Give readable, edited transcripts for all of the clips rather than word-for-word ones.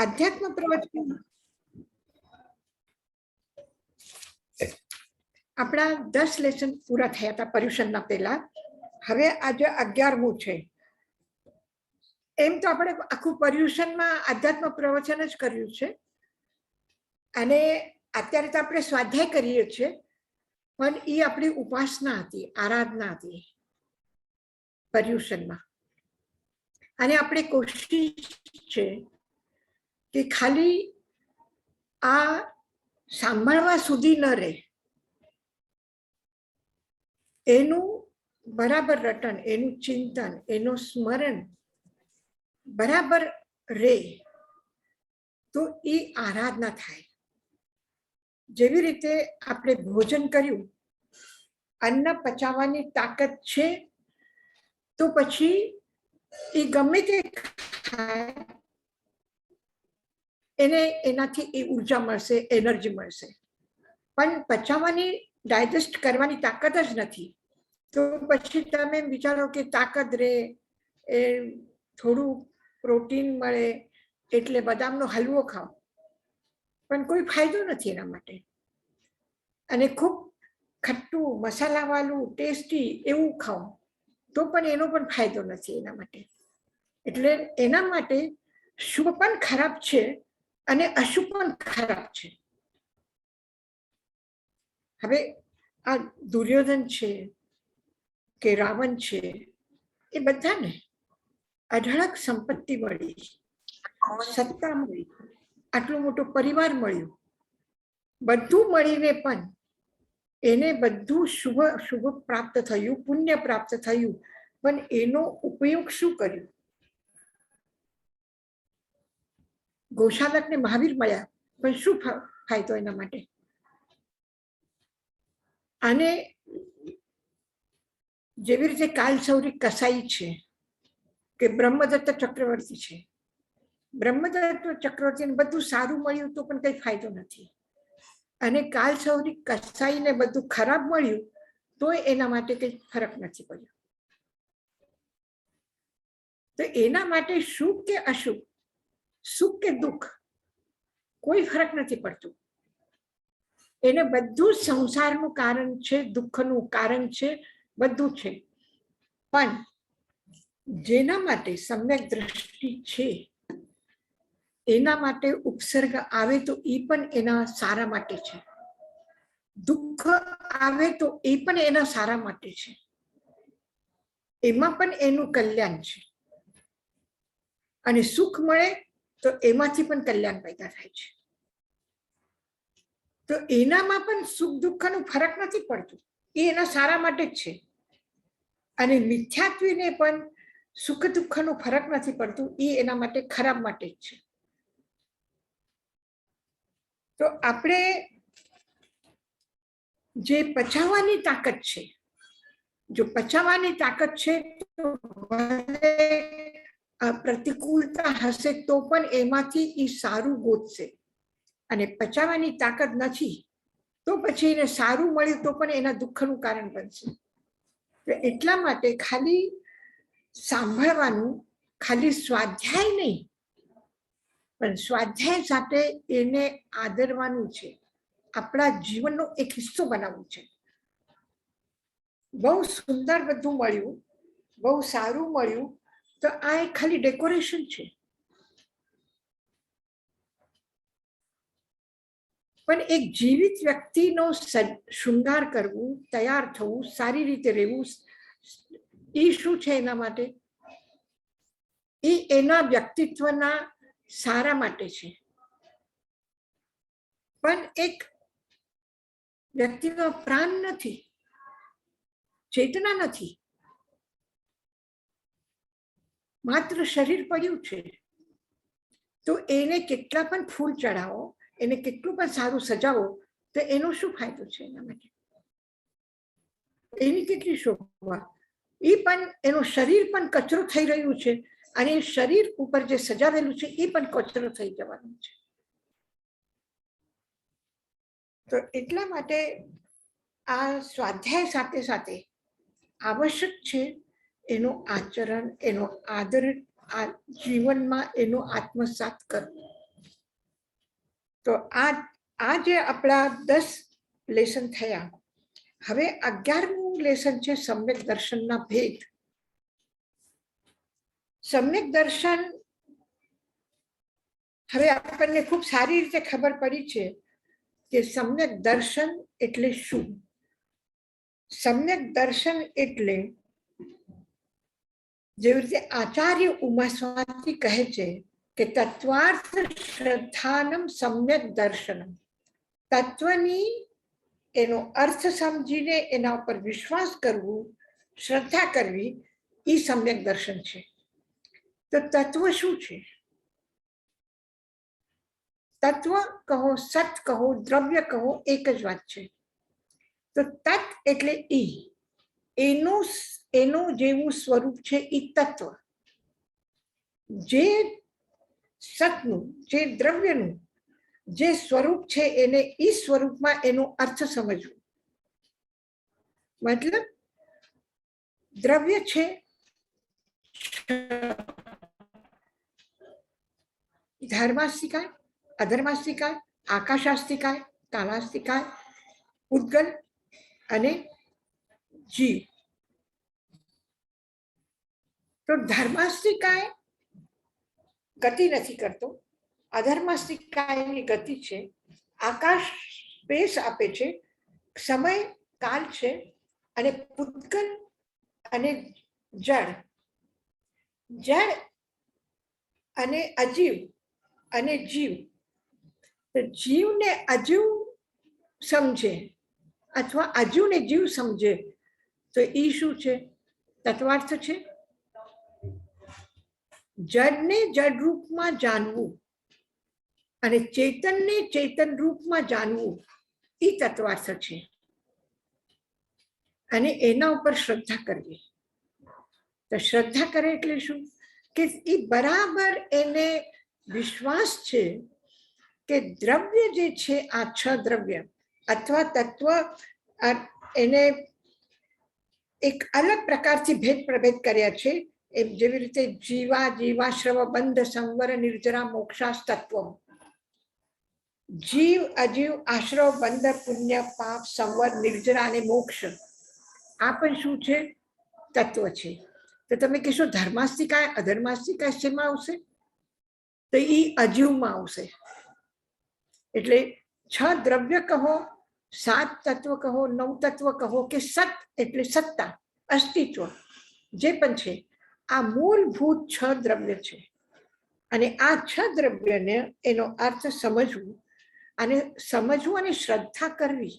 આધ્યાત્મ પ્રવચન આપણા 10 લેસન પૂરા થયા હતા પર્યુષણના પહેલા. હવે આજે 11મું છે. એમ તો આપણે આખું પર્યુષણમાં આધ્યાત્મ પ્રવચન જ કર્યું છે અને અત્યારે તો આપણે સ્વાધ્યાય કરીએ છીએ, પણ એ આપણી ઉપાસના હતી, આરાધના હતી પર્યુષણમાં. અને આપણે કોશિશ છે કે ખાલી આ સાંભળવા સુધી ન રહે, એનું બરાબર રટન, એનું ચિંતન, એનું સ્મરણ બરાબર રહે તો એ આરાધના થાય. જેવી રીતે આપણે ભોજન કર્યું, અન્ન પચાવવાની તાકાત છે તો પછી એ ગમે તે ખાય એને એનાથી એ ઉર્જા મળશે, એનર્જી મળશે. પણ પચાવવાની, ડાયજેસ્ટ કરવાની તાકાત જ નથી તો પછી તમે વિચારો કે તાકાત રહે, એ થોડું પ્રોટીન મળે એટલે બદામનો હલવો ખાઓ, પણ કોઈ ફાયદો નથી એના માટે. અને ખૂબ ખટ્ટું, મસાલાવાળું, ટેસ્ટી એવું ખાઓ તો પણ એનો પણ ફાયદો નથી એના માટે. એટલે એના માટે શુભ પણ ખરાબ છે અને અશુભ પણ ખરાબ છે. હવે આ દુર્યોધન છે કે રાવણ છે, એ બધાને અઢળક સંપત્તિ મળી, સત્તા મળી, આટલો મોટો પરિવાર મળ્યો, બધું મળીને પણ એને બધું શુભ પ્રાપ્ત થયું, પુણ્ય પ્રાપ્ત થયું, પણ એનો ઉપયોગ શું કર્યો? ગોશાલકને મહાવીર મળ્યા, પણ શું ફાયદો એના માટે? અને જેવી રીતે કાલસૌરી કસાઈ છે કે બ્રહ્મદત્ત ચક્રવર્તી છે, બ્રહ્મદત્ત ચક્રવર્તીને બધું સારું મળ્યું તો પણ કઈ ફાયદો નથી, અને કાલસૌરી કસાઈને બધું ખરાબ મળ્યું તો એના માટે કઈ ફરક નથી પડ્યો. તો એના માટે શુભ કે અશુભ, સુખ કે દુઃખ, કોઈ ફરક નથી પડતું. એને બધું સંસારનું કારણ છે, દુઃખનું કારણ છે, બધું છે. પણ જેના માટે સમ્યક દ્રષ્ટિ છે એના માટે ઉપસર્ગ આવે તો એ પણ એના સારા માટે છે, દુઃખ આવે તો એ પણ એના સારા માટે છે, એમાં પણ એનું કલ્યાણ છે. અને સુખ મળે તો એમાંથી પણ કલ્યાણ પેદા થાય છે. તો એનામાં પણ સુખ દુઃખનું ફરક નથી પડતું, એ એના સારા માટે જ છે. અને મિથ્યાત્વીને પણ સુખ દુઃખનું ફરક નથી પડતું, એ એના માટે ખરાબ માટે જ છે. તો આપણે જે પચાવવાની તાકાત છે, જો પચાવવાની તાકાત છે તો પ્રતિકૂળતા હશે તો પણ એમાંથી એ સારું ગોતશે, અને પચાવવાની તાકાત નથી તો પછી એને સારું મળ્યું તો પણ એના દુઃખનું કારણ બનશે. એટલા માટે ખાલી સાંભળવાનું, ખાલી સ્વાધ્યાય નહીં, પણ સ્વાધ્યાય સાથે એને આદરવાનું છે, આપણા જીવનનો એક હિસ્સો બનાવવું છે. બહુ સુંદર બધું મળ્યું, બહુ સારું મળ્યું તો આ એક ખાલી ડેકોરેશન છે, પણ એક જીવિત વ્યક્તિનો શૃંગાર કરવું, તૈયાર થવું, સારી રીતે રહેવું, એ શું છે એના માટે? એ એના વ્યક્તિત્વના સારા માટે છે. પણ એક વ્યક્તિનો પ્રાણ નથી, ચેતના નથી, માત્ર શરીર પડ્યું છે, તો એને કેટલા પણ ફૂલ ચડાવો, એને કેટલું પણ સારું સજાવો તો એનો શું ફાયદો છે એના માટે? એની કેટલી શોભા, એ પણ એનું શરીર પણ કચરો થઈ રહ્યું છે, અને શરીર ઉપર જે સજાવેલું છે એ પણ કચરો થઈ જવાનું છે. તો એટલા માટે આ સ્વાધ્યાય સાથે સાથે આવશ્યક છે એનું આચરણ, એનો આદર, જીવનમાં એનો આત્મસાત કરવો. તો આ જે આપણા 10 લેસન થયા. હવે 11મું લેસન છે સમ્યક દર્શનના ભેદ. સમ્યક દર્શન હવે આપણને ખૂબ સારી રીતે ખબર પડી છે કે સમ્યક દર્શન એટલે શું. સમ્યક દર્શન એટલે જેવી રીતે આચાર્ય ઉમાસ્વામી કહે છે કે તત્વાર્થ શ્રદ્ધાનમ સમ્યક દર્શનમ. તત્વની એનો અર્થ સમજીને એના ઉપર વિશ્વાસ કરવું, શ્રદ્ધા કરવી, એ સમ્યક દર્શન છે. તો તત્વ શું છે? તત્વ કહો, સત કહો, દ્રવ્ય કહો, એક જ વાત છે. તો તત્ એટલે એનું જેવું સ્વરૂપ છે એ તત્વ. જે સતનું, જે દ્રવ્યનું જે સ્વરૂપ છે એને એ સ્વરૂપમાં એનો અર્થ સમજવું. મતલબ દ્રવ્ય છે ધર્માસ્તિકાય, અધર્માસ્તિકાય, આકાશાસ્તિકાય, કાલાસ્તિકાય, ઉદ્ગલ અને જીવ. તો ધર્માસ્તિકાય ગતિ નથી કરતો, અધર્માસ્તિકાયની ગતિ છે, આકાશ સ્પેસ આપે છે, સમય કાલ છે, અને પૂતગલ અને જળ. જળ અને અજીવ અને જીવ. તો જીવને અજીવ સમજે અથવા અજીવને જીવ સમજે તો એ શું છે? તત્વાર્થ છે. જડને જડ રૂપમાં જાણવું અને ચેતનને ચેતન રૂપમાં જાણવું એ તત્વાર્થ છે. અને એના ઉપર શ્રદ્ધા કરવી. તો શ્રદ્ધા કરે એટલે શું? કે એ બરાબર એને વિશ્વાસ છે કે દ્રવ્ય જે છે આ 6 દ્રવ્ય અથવા તત્વ એને એક અલગ પ્રકારથી ભેદ પ્રભેદ કર્યા છે. એમ જેવી રીતે જીવા, જીવાશ્રવ, બંધ, સંવર, નિર્જરા, મોક્ષાસ તત્વ. જીવ, અજીવ, આશ્રવ, બંધ, પુણ્ય, પાપ, સંવર, નિર્જરા અને મોક્ષ આ પણ શું છે? તત્વ છે. તો તમે કહેશો ધર્માસ્તિકાય, અધર્માસ્તિકાય શેમાં આવશે? તો એ અજીવમાં આવશે. એટલે 6 દ્રવ્ય કહો, 7 તત્વ કહો, 9 તત્વ કહો કે સત એટલે સત્તા, અસ્તિત્વ જે પણ છે આ મૂળભૂત 6 દ્રવ્ય છે. અને આ 6 દ્રવ્યને એનો અર્થ સમજવું અને શ્રદ્ધા કરવી.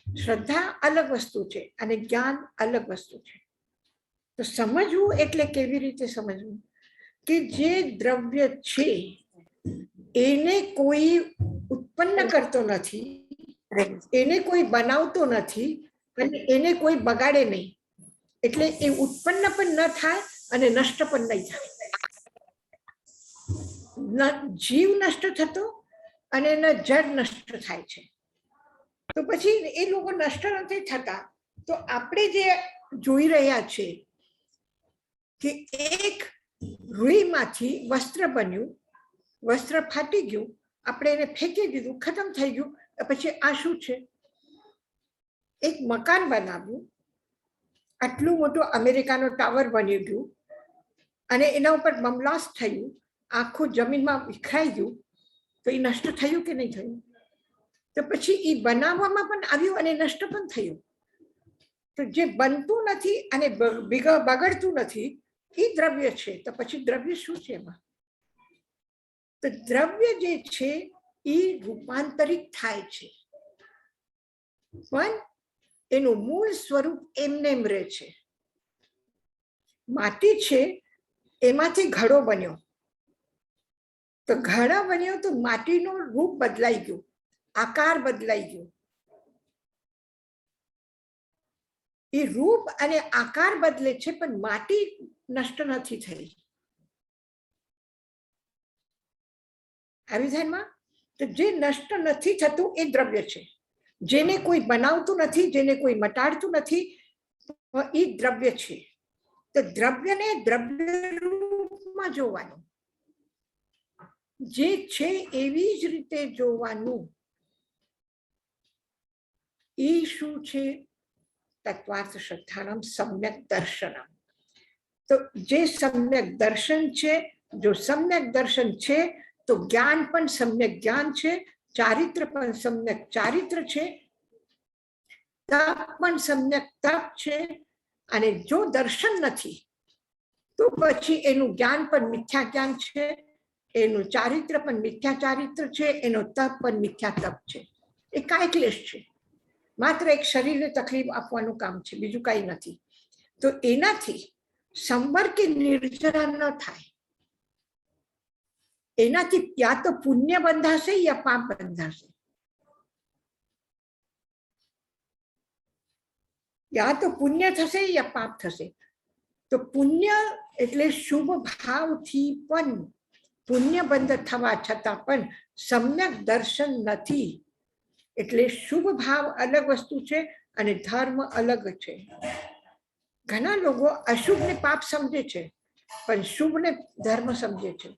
શ્રદ્ધા અલગ વસ્તુ છે અને જ્ઞાન અલગ વસ્તુ છે. તો સમજવું એટલે કેવી રીતે સમજવું? કે જે દ્રવ્ય છે એને કોઈ ઉત્પન્ન કરતો નથી, એને કોઈ બનાવતો નથી અને એને કોઈ બગાડે નહીં. એટલે એ ઉત્પન્ન પણ ન થાય અને નષ્ટ પણ નહીં થાય. જીવ નષ્ટ થતો અને એના જડ નષ્ટ થાય છે. તો પછી એ લોકો નષ્ટ નથી થતા. તો આપણે જે જોઈ રહ્યા છે કે એક રૂઈમાંથી વસ્ત્ર બન્યું, વસ્ત્ર ફાટી ગયું, આપણે એને ફેંકી દીધું, ખતમ થઈ ગયું. પછી આ શું છે? એક મકાન બનાવ્યું, આટલું મોટું અમેરિકાનો ટાવર બની ગયું અને એના ઉપર બમબ્લાસ્ટ થયું, આખું જમીનમાં વિખરાઈ ગયું. તો એ નષ્ટ થયું કે નહીં થયું? તો પછી એ બનાવવામાં પણ આવ્યું અને નષ્ટ પણ થયું. તો જે બનતું નથી અને બગડતું નથી એ દ્રવ્ય છે. તો પછી દ્રવ્ય શું છે એમાં? તો દ્રવ્ય જે છે એ રૂપાંતરિત થાય છે પણ એનું મૂળ સ્વરૂપ એમને એમ રહે છે. માટી છે એમાંથી ઘડો બન્યો, તો ઘડા બન્યો તો માટીનું રૂપ બદલાઈ ગયું, આકાર બદલાઈ ગયો. એ રૂપ અને આકાર બદલે છે પણ માટી નષ્ટ નથી થઈ. આવી ધ્યાનમાં? તો જે નષ્ટ નથી થતું એ દ્રવ્ય છે. જેને કોઈ બનાવતું નથી, જેને કોઈ મટાડતું નથી, એ દ્રવ્ય છે. તો દ્રવ્યને દ્રવ્ય રૂપમાં જોવાનું. જે છે એવી જ રીતે જોવાનું. એ શું છે? તત્વાર્થ શ્રદ્ધાનમ સમ્યક દર્શનમ. તો જે સમ્યક દર્શન છે, જો સમ્યક દર્શન છે તો જ્ઞાન પણ સમ્યક જ્ઞાન છે, ચારિત્ર પણ સમ્યક ચારિત્ર છે, તપ પણ સમ્યક તપ છે. અને જો દર્શન નથી તો પછી એનું જ્ઞાન પણ મિથ્યા જ્ઞાન છે, એનું ચારિત્ર પણ મિથ્યા ચારિત્ર છે, એનો તપ પણ મિથ્યા તપ છે. એ કાંઈ ક્લેશ છે, માત્ર એક શરીરને તકલીફ આપવાનું કામ છે, બીજું કાંઈ નથી. તો એનાથી સંવર કે નિર્જરા ન થાય. એનાથી યા તો પુણ્ય બંધાશે યા પાપ બંધાશે. યા તો પુણ્ય થશે યા પાપ થશે. તો પુણ્ય એટલે શુભ ભાવથી પણ પુણ્ય બંધ થવા છતાં પણ સમ્યક દર્શન નથી. એટલે શુભ ભાવ અલગ વસ્તુ છે અને ધર્મ અલગ છે. ઘણા લોકો અશુભ ને પાપ સમજે છે, પણ શુભ ને ધર્મ સમજે છે.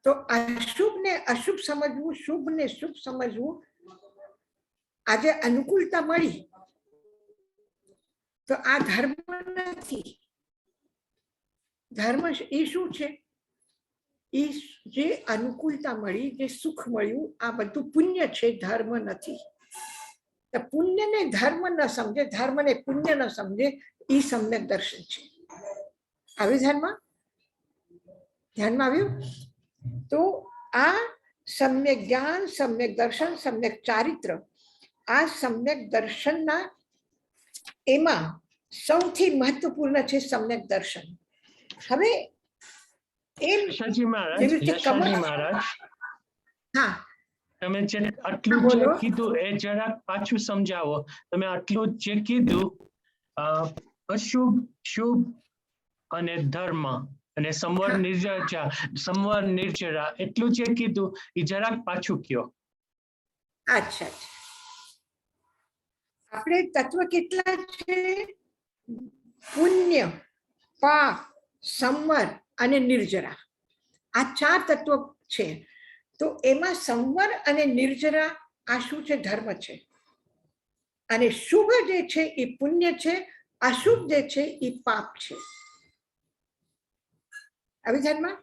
તો અશુભ ને અશુભ સમજવું, શુભ ને શુભ સમજવું. આજે અનુકૂળતા મળી તો આ ધર્મ નથી. ધર્મ એ શું છે? એ જે અનુકૂળતા મળી, જે સુખ મળ્યું, આ બધું પુણ્ય છે, ધર્મ નથી. તો પુણ્યને ધર્મ ન સમજે, ધર્મને પુણ્ય ન સમજે, એ સમ્યક દર્શન છે. આવ્યું ધ્યાનમાં? ધ્યાનમાં આવ્યું? તો આ સમ્યક જ્ઞાન, સમ્યક દર્શન, સમ્યક ચારિત્ર, આ સમ્યક દર્શનના એમાં સૌથી મહત્વપૂર્ણ છે સમ્યક દર્શન. હવે હા, તમે જે આટલું જે કીધું એ જરાક પાછું સમજાવો. તમે આટલું જે કીધું અશુભ, શુભ અને ધર્મ અને સંવર નિર્જરા એટલું જે કીધું એ જરાક પાછું કયો. અચ્છા, આપણે તત્વ કેટલા છે? પુણ્ય, પાપ, સંવર અને નિર્જરા, આ 4 તત્વો છે. તો એમાં સંવર અને નિર્જરા આ શું છે? ધર્મ છે. અને શુભ જે છે એ પુણ્ય છે, અશુભ જે છે એ પાપ છે. આવી ધ્યાનમાં?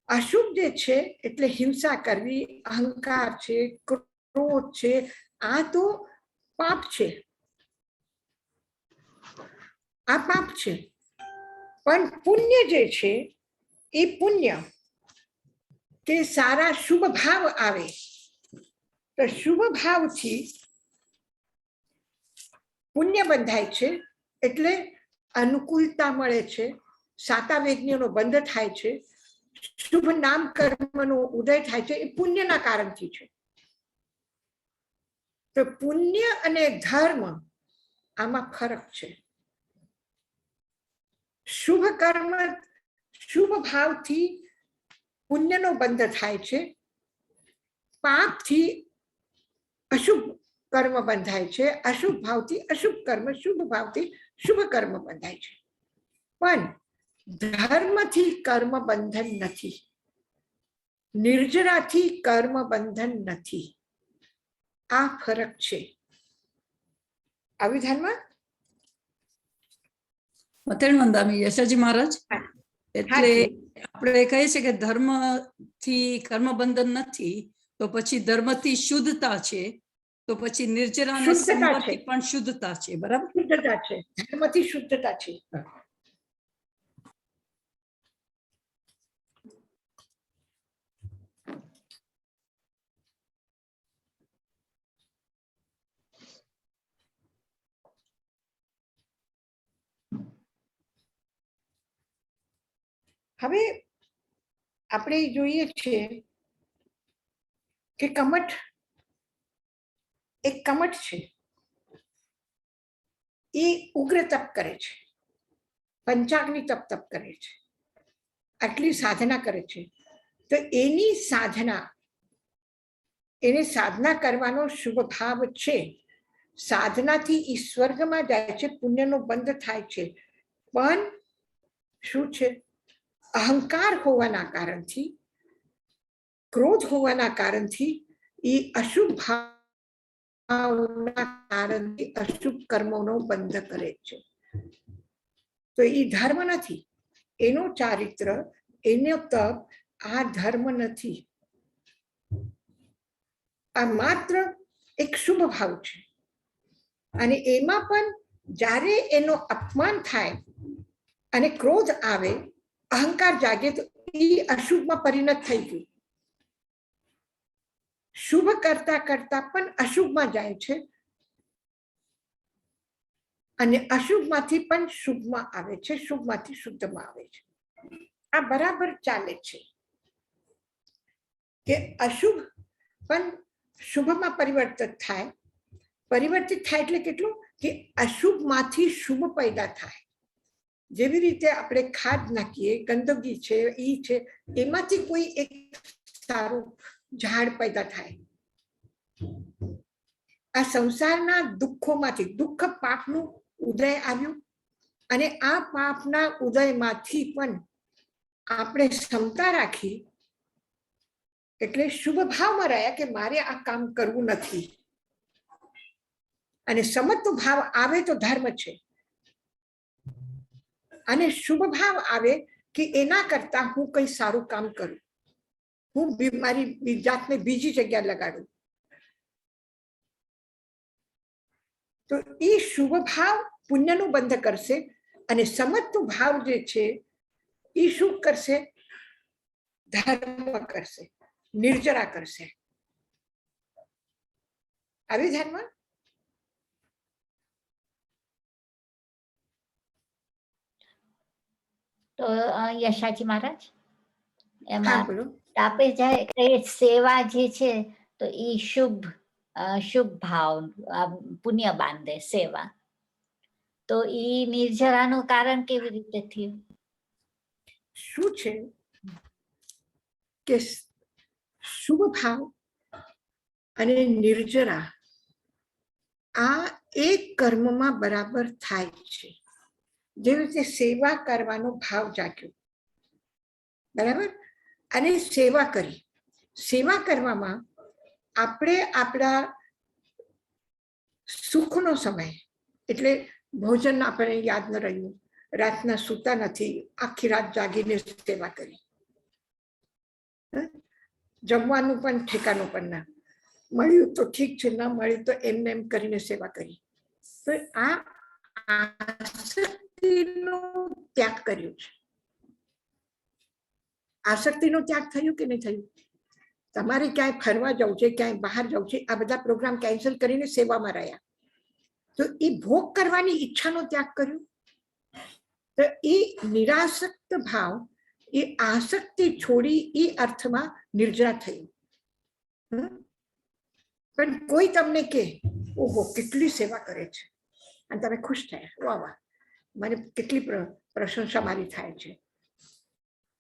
અશુભ જે છે એટલે હિંસા કરવી, અહંકાર છે, ક્રોધ છે, આ તો પાપ છે. આ પાપ છે. પણ પુણ્ય જે છે એ પુણ્ય કે સારા શુભ ભાવ આવે. તો શુભ ભાવથી પુણ્ય બંધાય છે, એટલે અનુકૂળતા મળે છે, સાતા વેદનીઓનો બંધ થાય છે, શુભ નામ કર્મનો ઉદય થાય છે. એ પુણ્યના કારણથી છે. તો પુણ્ય અને ધર્મ આમાં ફરક છે. શુભ કર્મ, શુભ ભાવથી પુણ્યનો બંધ થાય છે, પાપથી અશુભ કર્મ બંધાય છે, અશુભ ભાવથી અશુભ કર્મ, શુભ ભાવથી શુભ કર્મ બંધાય છે. પણ ધર્મથી કર્મ બંધન નથી, નિર્જરાથી કર્મ બંધન નથી. આ ફરક છે. આવી ધ્યાનમાં? મતેણવંદામી યશાજી મહારાજ, એટલે આપણે કહીએ છીએ કે ધર્મ થી કર્મ બંધન નથી, તો પછી ધર્મથી શુદ્ધતા છે, તો પછી નિર્જરા અને સંવરથી પણ શુદ્ધતા છે. બરાબર? શુદ્ધતા છે, ધર્મથી શુદ્ધતા છે. હવે આપણે જોઈએ છીએ કે કમઠ એક કમઠ છે, એ ઉગ્ર તપ કરે છે, પંચાગ્નિ તપ કરે છે, આટલી સાધના કરે છે. તો એની સાધના, એને સાધના કરવાનો શુભ ભાવ છે. સાધનાથી ઈ સ્વર્ગમાં જાય છે, પુણ્યનો બંધ થાય છે. પણ શું છે? અહંકાર હોવાના કારણથી, ક્રોધ હોવાના કારણથી એ અશુભ ભાવના કારણથી અશુભ કર્મોનો બંધ કરે છે. તો એ ધર્મ નથી, એનો ચારિત્ર, એનો તપ આ ધર્મ નથી. આ માત્ર એક શુભ ભાવ છે. અને એમાં પણ જ્યારે એનો અપમાન થાય અને ક્રોધ આવે, અહંકાર જાગે, તો એ અશુભમાં પરિણત થઈ ગયું. શુભ કરતા કરતા પણ અશુભમાં જાય છે અને અશુભમાંથી પણ શુભમાં આવે છે, શુભમાંથી શુદ્ધમાં આવે છે. આ બરાબર ચાલે છે કે અશુભ પણ શુભમાં પરિવર્તિત થાય. પરિવર્તિત થાય એટલે કેટલું કે અશુભમાંથી શુભ પેદા થાય. જેવી રીતે આપણે ખાદ નાખીએ, ગંદકી છે, ઈ છે, એમાંથી કોઈ એક સારું ઝાડ પેદા થાય. આ સંસારના દુઃખોમાંથી, દુઃખ પાપનું ઉદય આવ્યું અને આ પાપના ઉદયમાંથી પણ આપણે ક્ષમતા રાખી એટલે શુભ ભાવમાં રહ્યા કે મારે આ કામ કરવું નથી. અને સમત્વ ભાવ આવે તો ધર્મ છે, અને શુભ ભાવ આવે કે એના કરતા હું કઈ સારું કામ કરું, હું મારી જાતને બીજી જગ્યા લગાડું. તો એ શુભ ભાવ પુણ્યનું બંધ કરશે અને સમત્વ ભાવ જે છે એ શું કરશે? ધર્મ કરશે, નિર્જરા કરશે. આવી ધ્યાનમાં? તો યશાજી મહારાજ, હા એમાં બોલો. આપણે જાય સેવા જે છે તો એ શુભ શુભ ભાવ પુણ્ય બાંધે સેવા. તો એ નિર્જરાનું કારણ કેવી રીતે થયું? શું છે કે શુભ ભાવ અને નિર્જરા આ એક કર્મમાં બરાબર થાય છે. જેવી રીતે સેવા કરવાનો ભાવ જાગ્યો, બરાબર, અને સેવા કરી. સેવા કરવામાં આપણે આપણા સુખનો સમય, એટલે ભોજન આપણે યાદ ન રહ્યું, રાતના સૂતા નથી, આખી રાત જાગીને સેવા કરી, જમવાનું પણ ઠેકાનું પણ ના મળ્યું તો ઠીક છે, ન મળ્યું તો એમને એમ કરીને સેવા કરી. તો આ આસક્તિનો ત્યાગ કર્યો છે. આસક્તિનો ત્યાગ થયું કે નહીં થયું? તમારે ક્યાંય ફરવા જવું છે, ક્યાંય બહાર જવું છે, આ બધા પ્રોગ્રામ કેન્સલ કરીને સેવામાં રહ્યા. તો એ ભોગ કરવાની ઈચ્છાનો ત્યાગ કર્યો. તો એ નિરાસક્ત ભાવ, એ આસક્તિ છોડી એ અર્થમાં નિર્જરા થયું. પણ કોઈ તમને કે ઓહો કેટલી સેવા કરે છે અને તમે ખુશ થયા, વાહ વાહ, મને કેટલી પ્રશંસા મારી થાય છે.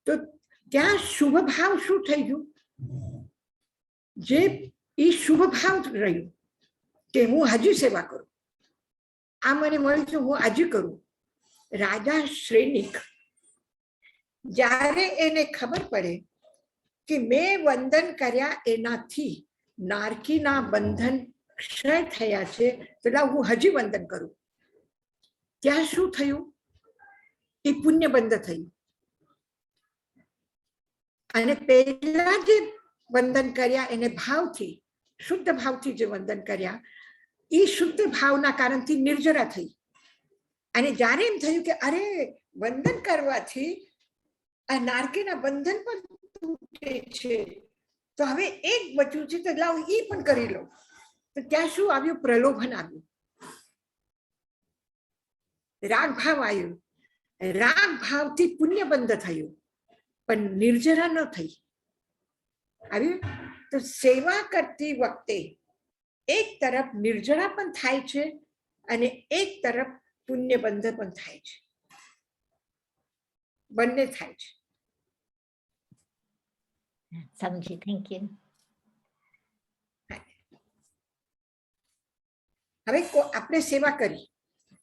તો ત્યાં શુભ ભાવ શું થઈ ગયું? જે એ શુભ ભાવ રહ્યું કે હું હજી સેવા કરું, આ મને મળ્યું છે હું હજી કરું. રાજા શ્રેનિક જ્યારે એને ખબર પડે કે મેં વંદન કર્યા એનાથી નારકીના બંધન ક્ષય થયા છે, એટલે હું હજી વંદન કરું. ત્યાં શું થયું? એ પુણ્ય બંધ થયું. અને પહેલા જે વંદન કર્યા એને ભાવથી, શુદ્ધ ભાવથી જે વંદન કર્યા, એ શુદ્ધ ભાવના કારણથી નિર્જરા થઈ. અને જ્યારે એમ થયું કે અરે વંદન કરવાથી આ નારકીના બંધન પણ તૂટે છે, તો હવે એક બચ્યું છે તો લાવ એ પણ કરી લો. તો ત્યાં શું આવ્યું? પ્રલોભન આવ્યું, રાગ ભાવ આવ્યો. રાગ ભાવથી પુણ્ય બંધ થયું પણ નિર્જરા ન થઈ. આવ્યું? તો સેવા કરતી વખતે એક તરફ નિર્જરા પણ થાય છે અને એક તરફ પુણ્ય બંધ પણ થાય છે, બંને થાય છે. સમજી, થેન્ક યુ. હવે આપણે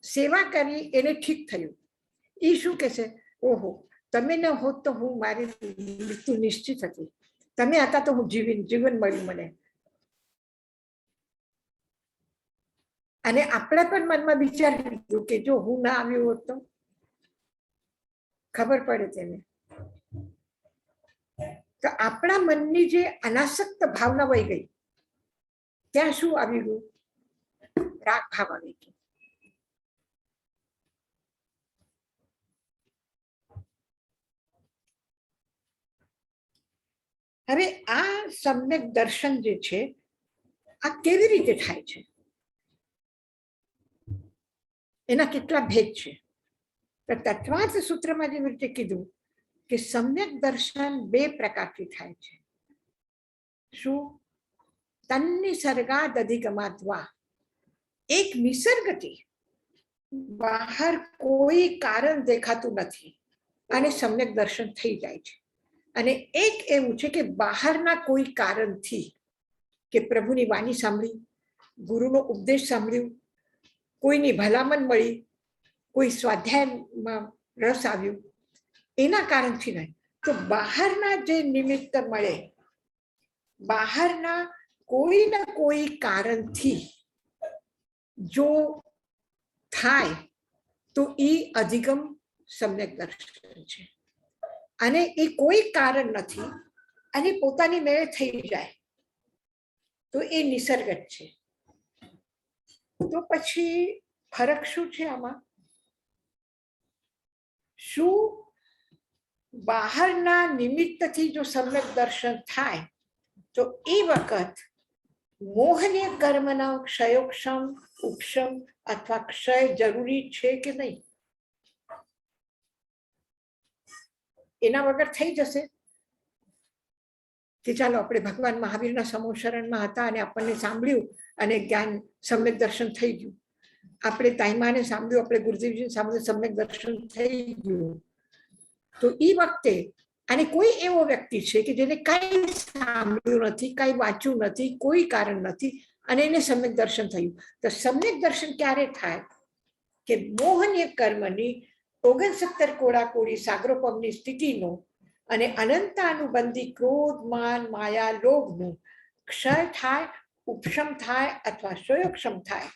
સેવા કરી એને ઠીક થયું. એ શું કે છે? ઓહો તમે ન હોત તો હું મારી મૃત્યુ નિશ્ચિત હતી, તમે હતા તો હું જીવન મળ્યું મને. અને આપણે પણ મનમાં વિચારી લીધું કે જો હું ના આવ્યું હોત તો ખબર પડે તેને. તો આપણા મનની જે અનાસક્ત ભાવના વહી ગઈ, ત્યાં શું આવી ગયું? રાગ ભાવ આવી ગયો. હવે આ સમ્યક દર્શન જે છે આ કેવી રીતે થાય છે, એના કેટલા ભેદ છે? તો તત્વાર્થ સૂત્રમાં જેવી રીતે કીધું કે સમ્યક દર્શન બે પ્રકારથી થાય છે. શું? તન્નિસર્ગાદ અધિગમાત્વા, એક નિસર્ગથી બહાર કોઈ કારણ દેખાતું નથી અને સમ્યક દર્શન થઈ જાય છે. અને એક એવું છે કે બહારના કોઈ કારણથી, કે પ્રભુની વાણી સાંભળી, ગુરુનો ઉપદેશ સાંભળ્યું, કોઈની ભલામણ મળી, કોઈ સ્વાધ્યાયમાં રસ આવ્યું, એના કારણથી નહીં. તો બહારના જે નિમિત્ત મળે, બહારના કોઈના કોઈ કારણથી જો થાય તો એ અધિગમ સમ્યક દર્શન છે. અને એ કોઈ કારણ નથી અને પોતાની મેળે થઈ જાય તો એ નિસર્ગ જ છે. તો પછી ફરક શું છે આમાં? શું બહારના નિમિત્તથી જો સમ્યક દર્શન થાય તો એ વખત મોહનીય કર્મના ક્ષયોક્ષમ, ઉપશમ અથવા ક્ષય જરૂરી છે કે નહીં? એના વગર થઈ જશે કે ચાલો આપણે ભગવાન મહાવીરના સમૂહ શરણમાં હતા અને આપણને સાંભળ્યું અને જ્ઞાન સમ્યક દર્શન થઈ ગયું. આપણે તાઈમાને સાંભળ્યું, આપણે ગુરુદેવજીને સાંભળ્યું, સમ્યક દર્શન થઈ ગયું. તો એ વખતે અને કોઈ એવો વ્યક્તિ છે કે જેને કઈ સાંભળ્યું નથી, કઈ વાંચ્યું નથી, કોઈ કારણ નથી અને એને સમ્યક દર્શન થયું. તો સમ્યક દર્શન ક્યારે થાય? કે મોહનીય કર્મની 69 કોડાકોડી સાગરોપમની સ્થિતિનો અને અનંતાનુબંધી ક્રોધ, માન, માયા, લોભનું ક્ષય થાય, ઉપશમ થાય અથવા ક્ષયોક્ષમ થાય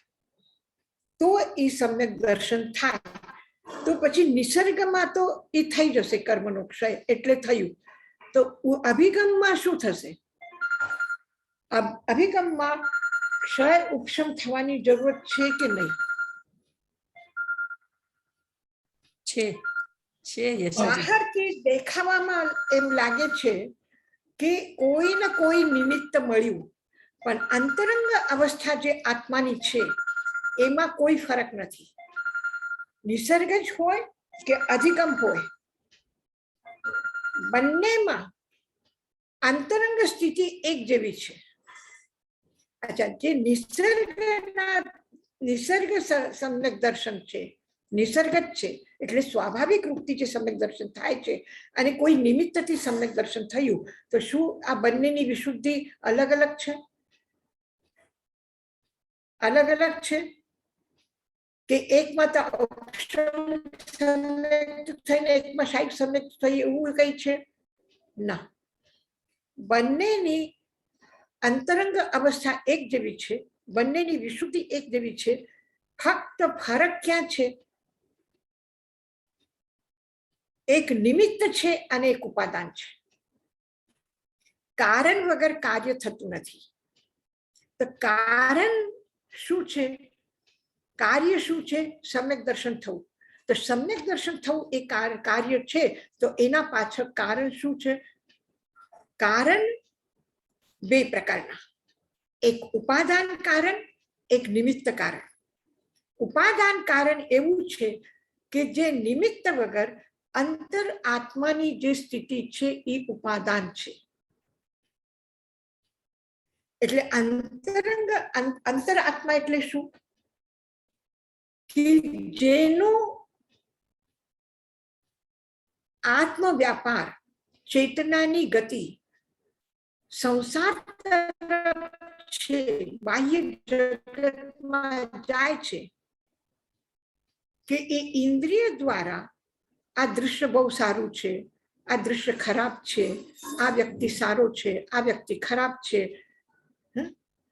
તો એ સમ્યક દર્શન થાય. તો પછી નિસર્ગમાં તો એ થઈ જશે કર્મનો ક્ષય, એટલે થયું. તો અભિગમમાં શું થશે? અભિગમમાં ક્ષય ઉપશમ થવાની જરૂરત છે કે નહીં? છે. બહારથી દેખાવામાં એમ લાગે છે કે કોઈ ને કોઈ નિમિત્ત મળ્યું, પણ અંતરંગ અવસ્થા જે આત્માની છે એમાં કોઈ ફરક નથી. નિસર્ગ જ હોય કે અધિગમ હોય, બંનેમાં અંતરંગ સ્થિતિ એક જેવી છે. અચ્છા, જે નિસર્ગ સમ્યક દર્શન છે, નિસર્ગ જ છે એટલે સ્વાભાવિક રૂપથી જે સમ્યક દર્શન થાય છે અને કોઈ નિમિત્તથી સમ્યક દર્શન થયું, તો શું આ બંનેની વિશુદ્ધિ અલગ અલગ છે? અલગ અલગ છે કે એકમાં તો થઈને એકમાં સાઈડ સમ્યક થઈ એવું કઈ છે? ના, બંનેની અંતરંગ અવસ્થા એક જેવી છે, બંનેની વિશુદ્ધિ એક જેવી છે. ફક્ત ફરક ક્યાં છે? એક નિમિત્ત છે અને એક ઉપાદાન છે. કારણ વગર કાર્ય થતું નથી. તો કારણ શું છે? કાર્ય શું છે? સમ્યક દર્શન થવું. તો સમ્યક દર્શન થવું એ કાર્ય છે. તો એના પાછળ કારણ શું છે? કારણ બે પ્રકારના, એક ઉપાદાન કારણ, એક નિમિત્ત કારણ. ઉપાદાન કારણ એવું છે કે જે નિમિત્ત વગર અંતર આત્માની જે સ્થિતિ છે એ ઉપાદાન છે. એટલે અંતર આત્મા એટલે શું? કે જેનું આત્મ વ્યાપાર, ચેતનાની ગતિ સંસાર છે, બાહ્ય જગતમાં જાય છે, કે એ ઇન્દ્રિય દ્વારા આ દૃશ્ય બહુ સારું છે, આ દૃશ્ય ખરાબ છે, આ વ્યક્તિ સારો છે, આ વ્યક્તિ ખરાબ છે,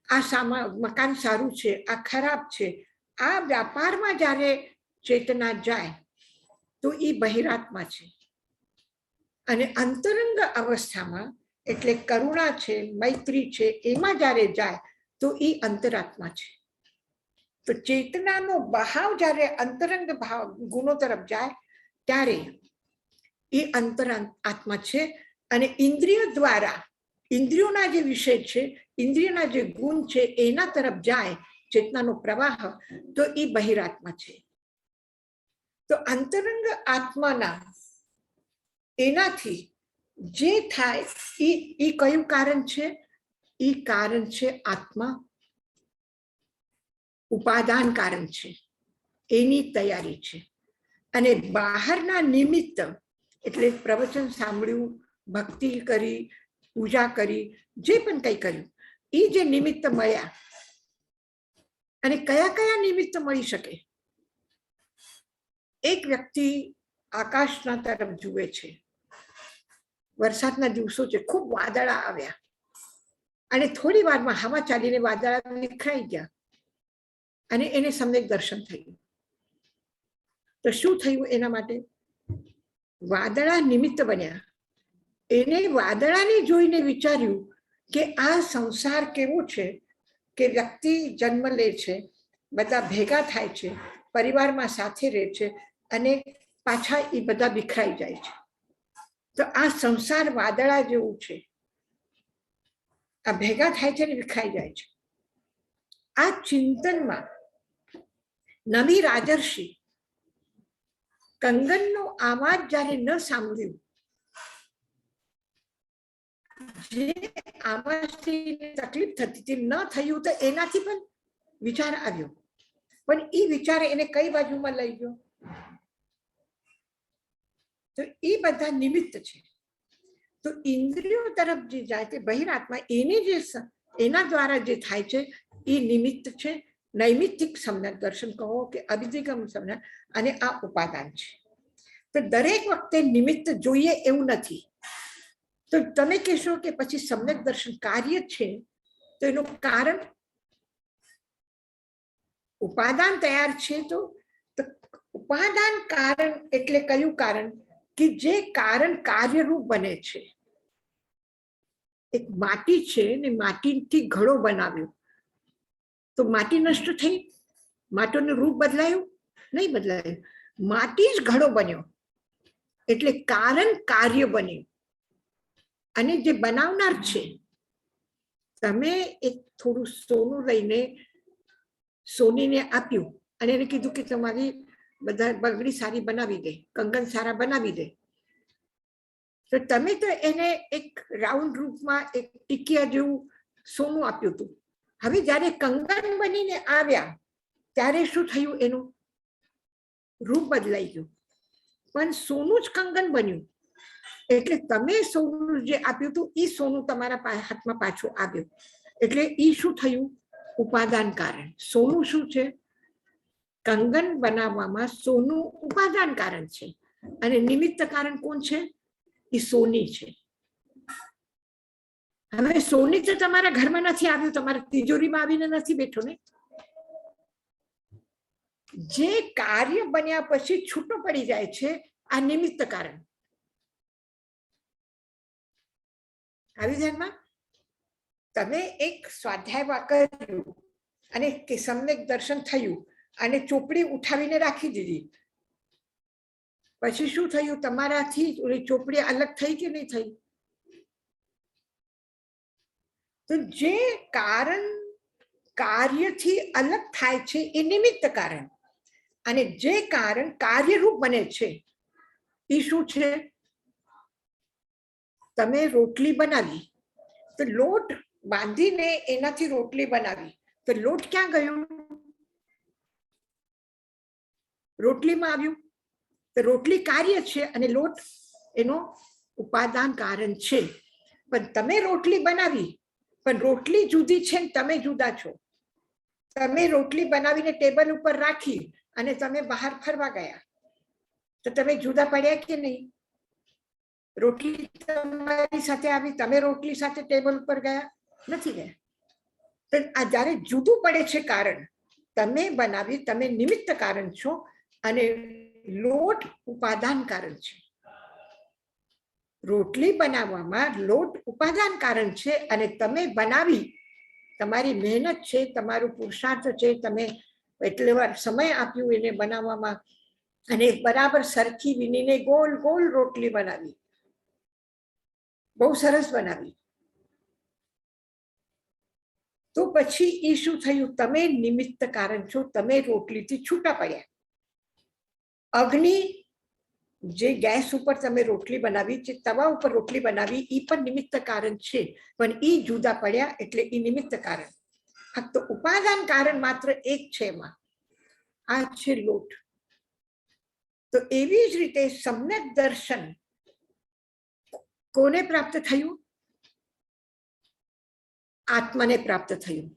આ મકાન સારું છે, આ ખરાબ છે, આ વ્યાપારમાં જ્યારે ચેતના જાય તો એ બહિરાત્મા છે. અને અંતરંગ અવસ્થામાં એટલે કરુણા છે, મૈત્રી છે, એમાં જ્યારે જાય તો એ અંતરાત્મા છે. તો ચેતનાનો બહાવ જ્યારે અંતરંગ ભાવ ગુણો તરફ જાય ત્યારે એ અંતરાત્મા છે. અને ઇન્દ્રિય દ્વારા ઇન્દ્રિયોના જે વિષય છે, ઇન્દ્રિયોના જે ગુણ છે, એના તરફ જાય ચેતનાનો પ્રવાહ તો એ બહિરાત્મા છે. તો અંતરંગ આત્માના એનાથી જે થાય એ કયું કારણ છે? એ કારણ છે આત્મા, ઉપાદાન કારણ છે, એની તૈયારી છે. અને બહારના નિમિત્ત એટલે પ્રવચન સાંભળ્યું, ભક્તિ કરી, પૂજા કરી, જે પણ કંઈ કર્યું, એ જે નિમિત્ત મળ્યા, અને કયા કયા નિમિત્ત મળી શકે? એક વ્યક્તિ આકાશના તરફ જુએ છે, વરસાદના દિવસો છે, ખૂબ વાદળા આવ્યા અને થોડી વારમાં હવા ચાલીને વાદળા વિખરાઈ ગયા અને એને સમ્યક દર્શન થયું. તો શું થયું એના માટે? વાદળા નિમિત્ત બન્યા. એને વાદળાને જોઈને વિચાર્યું કે આ સંસાર કેવો છે કે વ્યક્તિ જન્મ લે છે, બધા ભેગા થાય છે, પરિવારમાં સાથે રહે છે અને પાછા એ બધા વિખરાઈ જાય છે. તો આ સંસાર વાદળા જેવું છે, આ ભેગા થાય છે ને વિખરાઈ જાય છે. આ ચિંતનમાં નવી રાજર્ષિ કંગનનો આવાજ જ્યારે ન સાંભળ્યું, જે આવાજથી તકલીફ થતી હતી ન થયું, તો એનાથી પણ વિચાર આવ્યો. પણ એ વિચાર એને કઈ બાજુમાં લઈ ગયો? તો એ બધા નિમિત્ત છે. તો ઇન્દ્રિયો તરફ જે જાય તે બહિરાત્મા, એને જે એના દ્વારા જે થાય છે એ નિમિત્ત છે. નૈમિત્તિક સમ્યક દર્શન કહો કે અભિધિગમ સમ્યક, અને આ ઉપાદાન છે. તો દરેક વખતે નિમિત્ત જોઈએ એવું નથી. તો તમે કહેશો કે પછી સમ્યક દર્શન કાર્ય છે, તો એનું કારણ ઉપાદાન તૈયાર છે. તો ઉપાદાન કારણ એટલે કયું કારણ? કે જે કારણ કાર્યરૂપ બને છે. એક માટી છે ને માટીથી ઘડો બનાવ્યો, તો માટી નષ્ટ થઈ, માટીનું રૂપ બદલાયું? નહીં બદલાયું. માટી જ ઘડો બન્યો એટલે કારણ કાર્ય બન્યું. અને જે બનાવનાર છે, તમે એક થોડું સોનું લઈને સોનીને આપ્યું અને એને કીધું કે તમારી બધા બંગડી સારી બનાવી દે, કંગન સારા બનાવી દે, તો તમે તો એને એક રાઉન્ડ રૂપમાં એક ટીકિયા જેવું સોનું આપ્યું હતું. હવે જ્યારે કંગન બનીને આવ્યા ત્યારે શું થયું? એનું રૂપ બદલાઈ ગયું, પણ સોનું જ કંગન બન્યું. એટલે તમે સોનું જે આપ્યું હતું એ સોનું તમારા હાથમાં પાછું આવ્યું. એટલે એ શું થયું? ઉપાદાન કારણ. સોનું શું છે? કંગન બનાવવામાં સોનું ઉપાદાન કારણ છે, અને નિમિત્ત કારણ કોણ છે? એ સોની છે. હવે સોની તો તમારા ઘરમાં નથી આવ્યું, તમારા તિજોરીમાં આવીને નથી બેઠો ને. જે કાર્ય બન્યા પછી છૂટો પડી જાય છે, આ નિમિત્ત કારણ. આવી ધ્યાનમાં તમે એક સ્વાધ્યાય કર્યું અને સમ્યક દર્શન થયું અને ચોપડી ઉઠાવીને રાખી દીધી, પછી શું થયું? તમારાથી ઓલી ચોપડી અલગ થઈ કે નહીં થઈ? તો જે કારણ કાર્યથી અલગ થાય છે એ નિમિત્ત કારણ, અને જે કારણ કાર્યરૂપ બને છે એ શું છે? તમે રોટલી બનાવી, તો લોટ બાંધીને એનાથી રોટલી બનાવી, તો લોટ ક્યાં ગયો? રોટલીમાં આવ્યું. તો રોટલી કાર્ય છે અને લોટ એનો ઉપાદાન કારણ છે. પણ તમે રોટલી બનાવી, પણ રોટલી જુદી છે ને તમે જુદા છો. તમે રોટલી બનાવીને ટેબલ ઉપર રાખી અને તમે બહાર ફરવા ગયા, તો તમે જુદા પડ્યા કે નહીં? રોટલી તમારી સાથે આવી, તમે રોટલી સાથે ટેબલ પર ગયા નથી ગયા. તો આ જ્યારે જુદું પડે છે કારણ, તમે બનાવી, તમે નિમિત્ત કારણ છો અને લોટ ઉપાદાન કારણ છે. રોટલી બનાવવામાં લોટ ઉપાદાન કારણ છે અને તમે બનાવી, તમારી મહેનત છે, તમારું પુરુષાર્થ છે, તમે એટલે વાર સમય આપ્યું એને બનાવવામાં અને બરાબર સરખી વીણીને ગોલ ગોલ રોટલી બનાવી, બહુ સરસ બનાવી. તો પછી એ શું થયું? તમે નિમિત્ત કારણ છો, તમે રોટલીથી છૂટા પડ્યા. અગ્નિ જે ગેસ ઉપર તમે રોટલી બનાવી, જે તવા ઉપર રોટલી બનાવી, એ પણ નિમિત્ત કારણ છે, પણ એ જુદા પડ્યા એટલે એ નિમિત્ત કારણ. ફક્ત ઉપાદાન કારણ માત્ર એક છે એમાં, આ છે લોટ. તો એવી જ રીતે સમ્યક દર્શન કોને પ્રાપ્ત થયું? આત્માને પ્રાપ્ત થયું.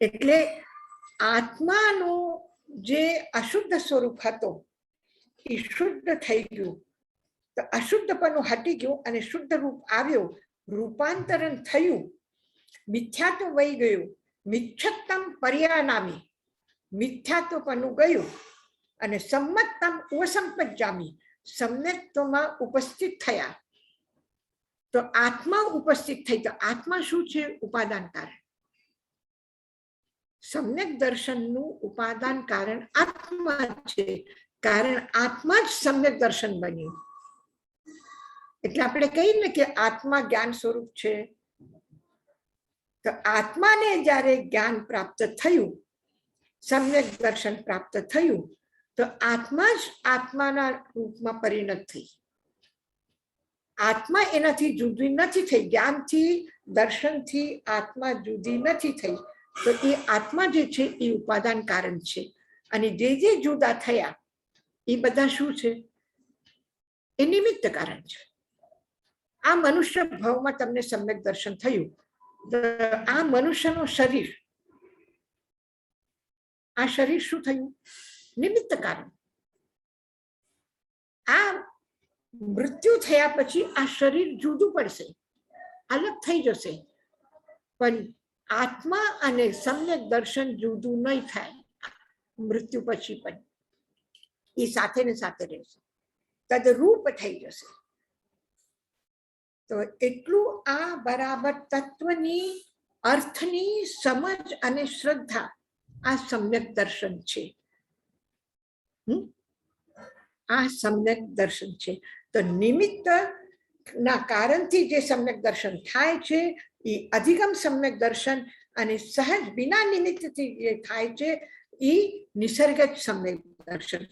એટલે આત્માનું જે અશુદ્ધ સ્વરૂપ હતો એ શુદ્ધ થઈ ગયું. તો અશુદ્ધપણું હટી ગયું અને શુદ્ધ રૂપ આવ્યો, રૂપાંતરણ થયું, મિથ્યાત્વ વહી ગયું, મિચ્છતમ પર્યાનામી, મિથ્યાત્વપણું ગયું અને સંમતમ ઉપસંપજ્જામી, સમ્યક્ત્વમાં ઉપસ્થિત થયા. તો આત્મા ઉપસ્થિત થઈ. તો આત્મા શું છે? ઉપાદાન કારણ. સમ્યક દર્શનનું ઉપાદાન કારણ આત્મા છે, કારણ આત્મા જ સમ્યક દર્શન બન્યું. એટલે આપણે કહીએ ને કે આત્મા જ્ઞાન સ્વરૂપ છે. તો આત્માને જ્યારે જ્ઞાન પ્રાપ્ત થયું, સમ્યક દર્શન પ્રાપ્ત થયું, તો આત્મા જ આત્માના રૂપમાં પરિણત થઈ. આત્મા એનાથી જુદી નથી થઈ. જ્ઞાનથી, દર્શનથી આત્મા જુદી નથી થઈ. તો એ આત્મા જે છે એ ઉપાદાન કારણ છે. અને જે જુદા થયા એ બધા શું છે? એ નિમિત્ત કારણ છે. આ મનુષ્ય ભાવમાં તમને સમ્યક દર્શન થયું. આ મનુષ્યનું શરીર, આ શરીર શું થયું? નિમિત્ત કારણ. આ મૃત્યુ થયા પછી આ શરીર જુદું પડશે, અલગ થઈ જશે, પણ આત્મા અને સમ્યક દર્શન જુદું નહીં થાય. મૃત્યુ પછી પણ એ સાથે ને સાથે રહેશે, તદરૂપ થઈ જશે. તો એટલું આ બરાબર તત્વની, અર્થની સમજ અને શ્રદ્ધા આ સમ્યક દર્શન છે. આ સમ્યક દર્શન છે. તો નિમિત્ત ના કારણથી જે સમ્યક દર્શન થાય છે એ અધિગમ સમ્યક દર્શન, અને સહજ વિના નિમિત્તથી જે થાય છે એ નિસર્ગજ સમ્યક દર્શન.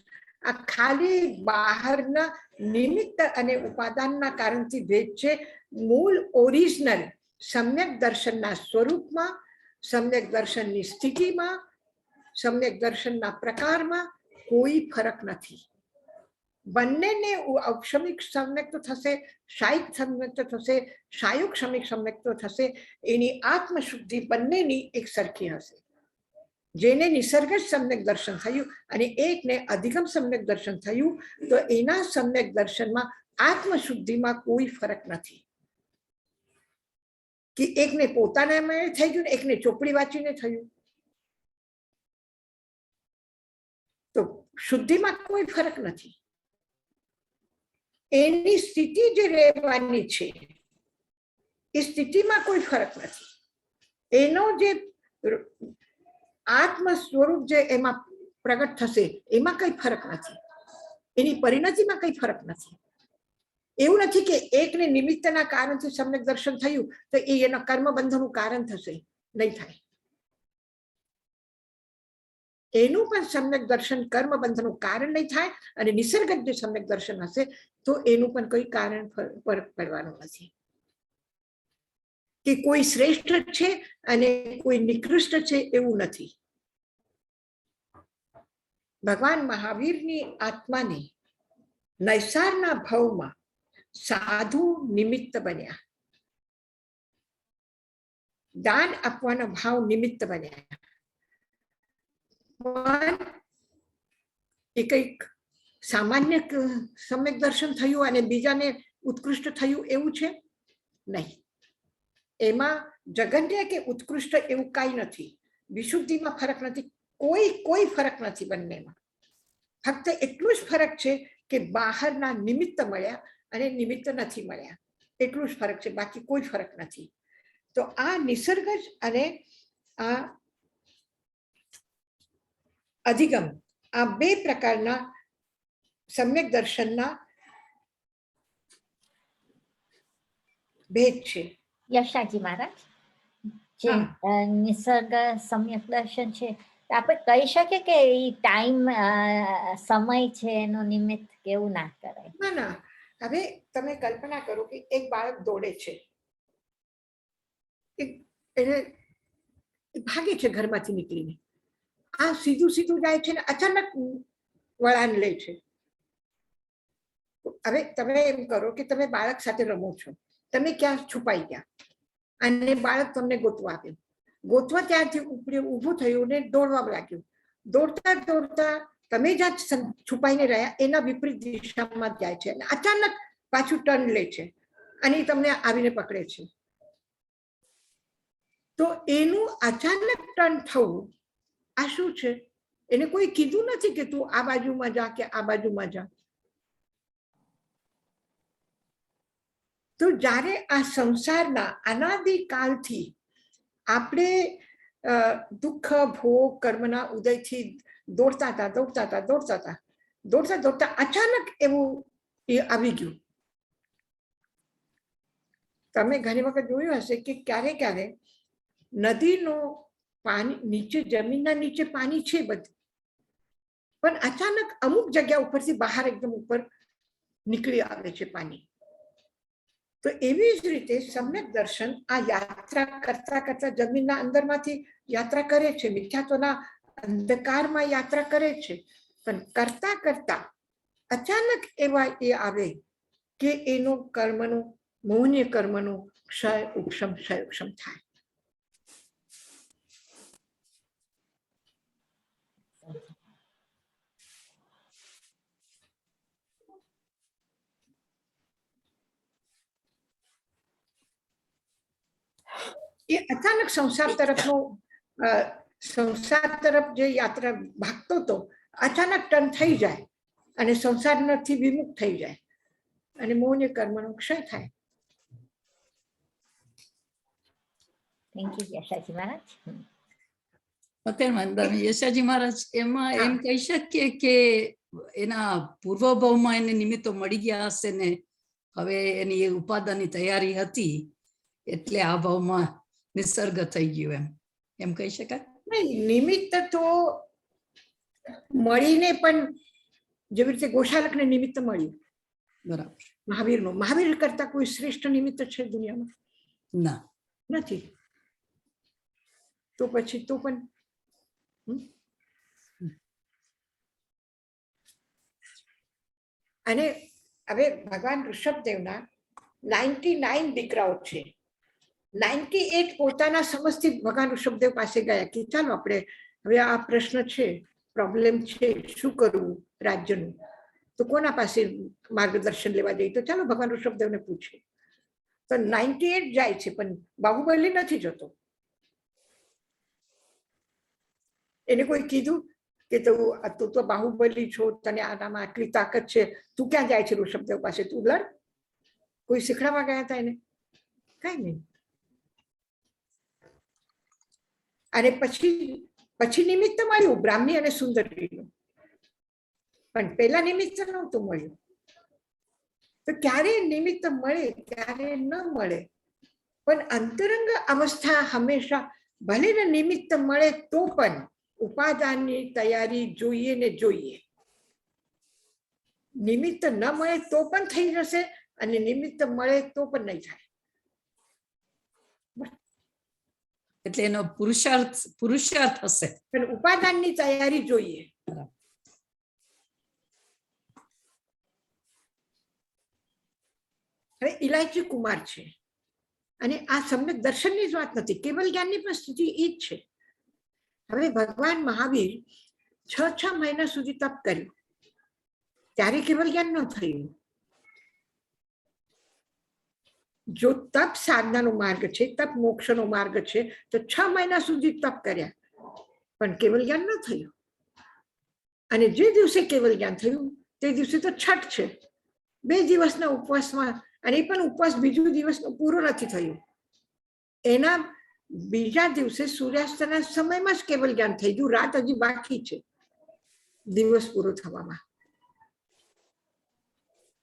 આ ખાલી બહારના નિમિત્ત અને ઉપાદાનના કારણથી ભેદ છે. મૂળ ઓરિજિનલ સમ્યક દર્શનના સ્વરૂપમાં, સમ્યક દર્શનની સ્થિતિમાં, સમ્યક દર્શનના પ્રકારમાં કોઈ ફરક નથી. બંનેને ઔક્ષમિક સમ્યક તો થશે, શાયિક સમ્યક તો થશે, શાયુક સમ્યક તો થશે. એની આત્મશુદ્ધિ બંનેની એક સરખી હશે. જેને નિસર્ગ સમ્યક દર્શન થયું અને એકને અધિગમ સમ્યક દર્શન થયું, તો એના સમ્યક દર્શનમાં આત્મશુદ્ધિમાં કોઈ ફરક નથી. કે એકને પોતાના થઈ ગયું, એકને ચોપડી વાંચીને થયું. તો શુદ્ધિમાં કોઈ ફરક નથી. એની સ્થિતિ જે રહેવાની છે એ સ્થિતિમાં કોઈ ફરક નથી. એનો જે આત્મ સ્વરૂપ જે એમાં પ્રગટ થશે એમાં કઈ ફરક નથી. એની પરિણતિમાં કઈ ફરક નથી. એવું નથી કે એકને નિમિત્તના કારણથી સમ્યક દર્શન થયું તો એ એના કર્મબંધનું કારણ થશે, નહીં થાય. એનું પણ સમ્યક દર્શન કર્મબંધનું કારણ નહીં થાય, અને નિસર્ગજ જે સમ્યક દર્શન હશે તો એનું પણ કોઈ કારણ ફરક પડવાનું નથી. કે કોઈ શ્રેષ્ઠ છે અને કોઈ નિકૃષ્ટ છે એવું નથી. ભગવાન મહાવીરની આત્માને નૈસારના ભાવમાં સાધુ નિમિત્ત બન્યા, દાન આપવાનો ભાવ નિમિત્ત બન્યા. એ કઈક સામાન્ય સમ્યક દર્શન થયું અને બીજાને ઉત્કૃષ્ટ થયું એવું છે નહીં. એમાં જગન્ય કે ઉત્કૃષ્ટ એવું કાંઈ નથી. વિશુદ્ધિમાં ફરક નથી, કોઈ ફરક નથી બંનેમાં. ફક્ત એટલું જ ફરક છે કે બહારના નિમિત્ત મળ્યા અને નિમિત્ત નથી મળ્યા, એટલું જ ફરક છે, બાકી કોઈ ફરક નથી. તો આ નિસર્ગ જ અને આ અધિગમ, આ બે પ્રકારના સમ્યક દર્શનના ભેદ છે. યશાજી મહારાજ, જે હા. નિસર્ગ સમ્યક દર્શન છે, આપણે કહી શકીએ કે એ ટાઈમ સમય છે એનો નિમિત્ત કેવું ના કરાય? ના ના, હવે તમે કલ્પના કરો કે એક બાળક દોડે છે, એને ભાગે છે ઘરમાંથી નીકળીને, આ સીધું સીધું જાય છે ને અચાનક વળાંક લે છે. હવે તમે એમ કરો કે તમે બાળક સાથે રમો છો, તમે ક્યાં છુપાઈ ગયા અને બાળક તમને ગોતવા આવ્યું, ગોતવા ત્યાંથી ઊભું થયું ને દોડવા લાગ્યું. દોડતા દોડતા તમે જ્યાં છુપાઈને રહ્યા એના વિપરીત દિશામાં જાય છે અને અચાનક પાછું ટર્ન લે છે અને તમને આવીને પકડે છે. તો એનું અચાનક ટર્ન થવું આ શું છે? એને કોઈ કીધું નથી કે તું આ બાજુમાં જા કે આ બાજુમાં જા. તો જ્યારે આ સંસારના અનાદિકાલથી આપણે દુઃખ ભોગ કર્મના ઉદયથી દોડતા હતા અચાનક એવું એ આવી ગયું. તમે ઘણી વખત જોયું હશે કે ક્યારે ક્યારે નદીનો પાણી નીચે, જમીનના નીચે પાણી છે બધું, પણ અચાનક અમુક જગ્યા ઉપરથી બહાર એકદમ ઉપર નીકળી આવે છે પાણી. તો એવી જ રીતે સમ્યક દર્શન આ યાત્રા કરતા કરતા જમીનના અંદરમાંથી યાત્રા કરે છે, મિથ્યાત્વના અંધકારમાં યાત્રા કરે છે, પણ કરતા કરતા અચાનક એવા એ આવે કે એનો કર્મનો, મોહનીય કર્મનો ક્ષય ઉપશમ થાય. એ અચાનક સંસાર તરફ જે યાત્રા ભાગતો હતો અચાનક ટર્ન થઈ જાય અને સંસારથી વિમુખ થઈ જાય અને મોહનીય કર્મનો ક્ષય થાય. થેન્ક યુ યશાજી મહારાજ. યશાજી મહારાજ, એમાં એમ કહી શકીએ કે એના પૂર્વ ભાવમાં એને નિમિત્તો મળી ગયા હશે ને હવે એની એ ઉપાદાનની તૈયારી હતી એટલે આ ભાવમાં નિસર્ગ થઈ ગયું, એમ કહી શકાય? નિમિત્ત તો મળીને પણ જેવી રીતે ગોશાલકને નિમિત્ત મળ્યું, બરાબર. મહાવીર કરતા કોઈ શ્રેષ્ઠ નિમિત્ત છે દુનિયામાં? ના, નથી. તો પછી તો પણ અને હવે ભગવાન ઋષભદેવના 99 દીકરાઓ છે. 98 પોતાના સમજથી ભગવાન ઋષભદેવ પાસે ગયા કે ચાલો આપણે હવે આ પ્રશ્ન છે, પ્રોબ્લેમ છે, શું કરવું રાજ્યનું, તો કોના પાસે માર્ગદર્શન લેવા જઈએ? તો ચાલો ભગવાન ઋષભદેવને પૂછે. તો 98 જાય છે પણ બાહુબલી નથી જતો. એને કોઈ કીધું કે તું તો બાહુબલી છો, તને આનામાં આટલી તાકાત છે, તું ક્યાં જાય છે ઋષભદેવ પાસે? તું લડ. કોઈ શીખડાવા ગયા હતા એને? કઈ નહીં. અને પછી નિમિત્ત મળ્યું બ્રાહ્મણી અને સુંદરીનું, પણ પહેલા નિમિત્ત નહોતું મળ્યું. તો ક્યારે નિમિત્ત મળે ક્યારે ન મળે, પણ અંતરંગ અવસ્થા હંમેશા ભલે ને નિમિત્ત મળે તો પણ ઉપાદાનની તૈયારી જોઈએ ને જોઈએ. નિમિત્ત ન મળે તો પણ થઈ જશે અને નિમિત્ત મળે તો પણ નહીં થાય. એટલે એનો પુરુષાર્થ હશે, પણ ઉપાદાનની તૈયારી જોઈએ. હવે ઇલાયચી કુમાર છે અને આ સમ્યક દર્શનની જ વાત નથી, કેવલ જ્ઞાનની પણ સ્થિતિ એ જ છે. હવે ભગવાન મહાવીર 6 મહિના સુધી તપ કર્યું ત્યારે કેવલ જ્ઞાન ન થયું. જો તપ સાધનાનો માર્ગ છે, તપ મોક્ષનો માર્ગ છે, તો 6 મહિના સુધી તપ કર્યા પણ કેવલ જ્ઞાન ન થયું. અને જે દિવસે કેવલ જ્ઞાન થયું તે દિવસે તો છઠ છે, 2 દિવસના ઉપવાસમાં, અને એ પણ ઉપવાસ બીજો દિવસનો પૂરો નથી થયું. એના બીજા દિવસે સૂર્યાસ્તના સમયમાં જ કેવલ જ્ઞાન થઈ ગયું. રાત હજી બાકી છે દિવસ પૂરો થવામાં.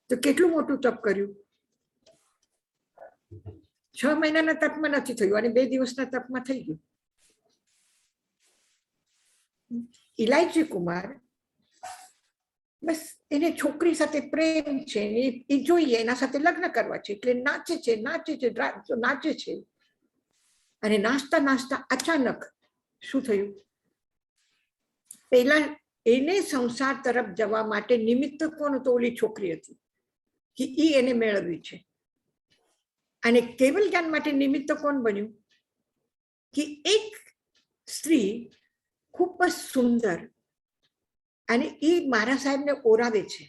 તો કેટલું મોટું તપ કર્યું. 6 મહિનાના તપમાં નથી થયું અને 2 દિવસના તપમાં થઈ ગયું. ઇલાયચી કુમાર બસ એને છોકરી સાથે પ્રેમ છે, એ જોઈએ, એના સાથે લગ્ન કરવા છે, એટલે નાચે છે અને નાચતા નાચતા અચાનક શું થયું? પહેલા એને સંસાર તરફ જવા માટે નિમિત્ત કોણ તો ઓલી છોકરી હતી કે ઈ એને મેળવી છે. અને કેવલ જ્ઞાન માટે નિમિત્ત કોણ બન્યું? કે એક સ્ત્રી ખૂબ જ સુંદર, અને એ મારા સાહેબને ઓરાવે છે,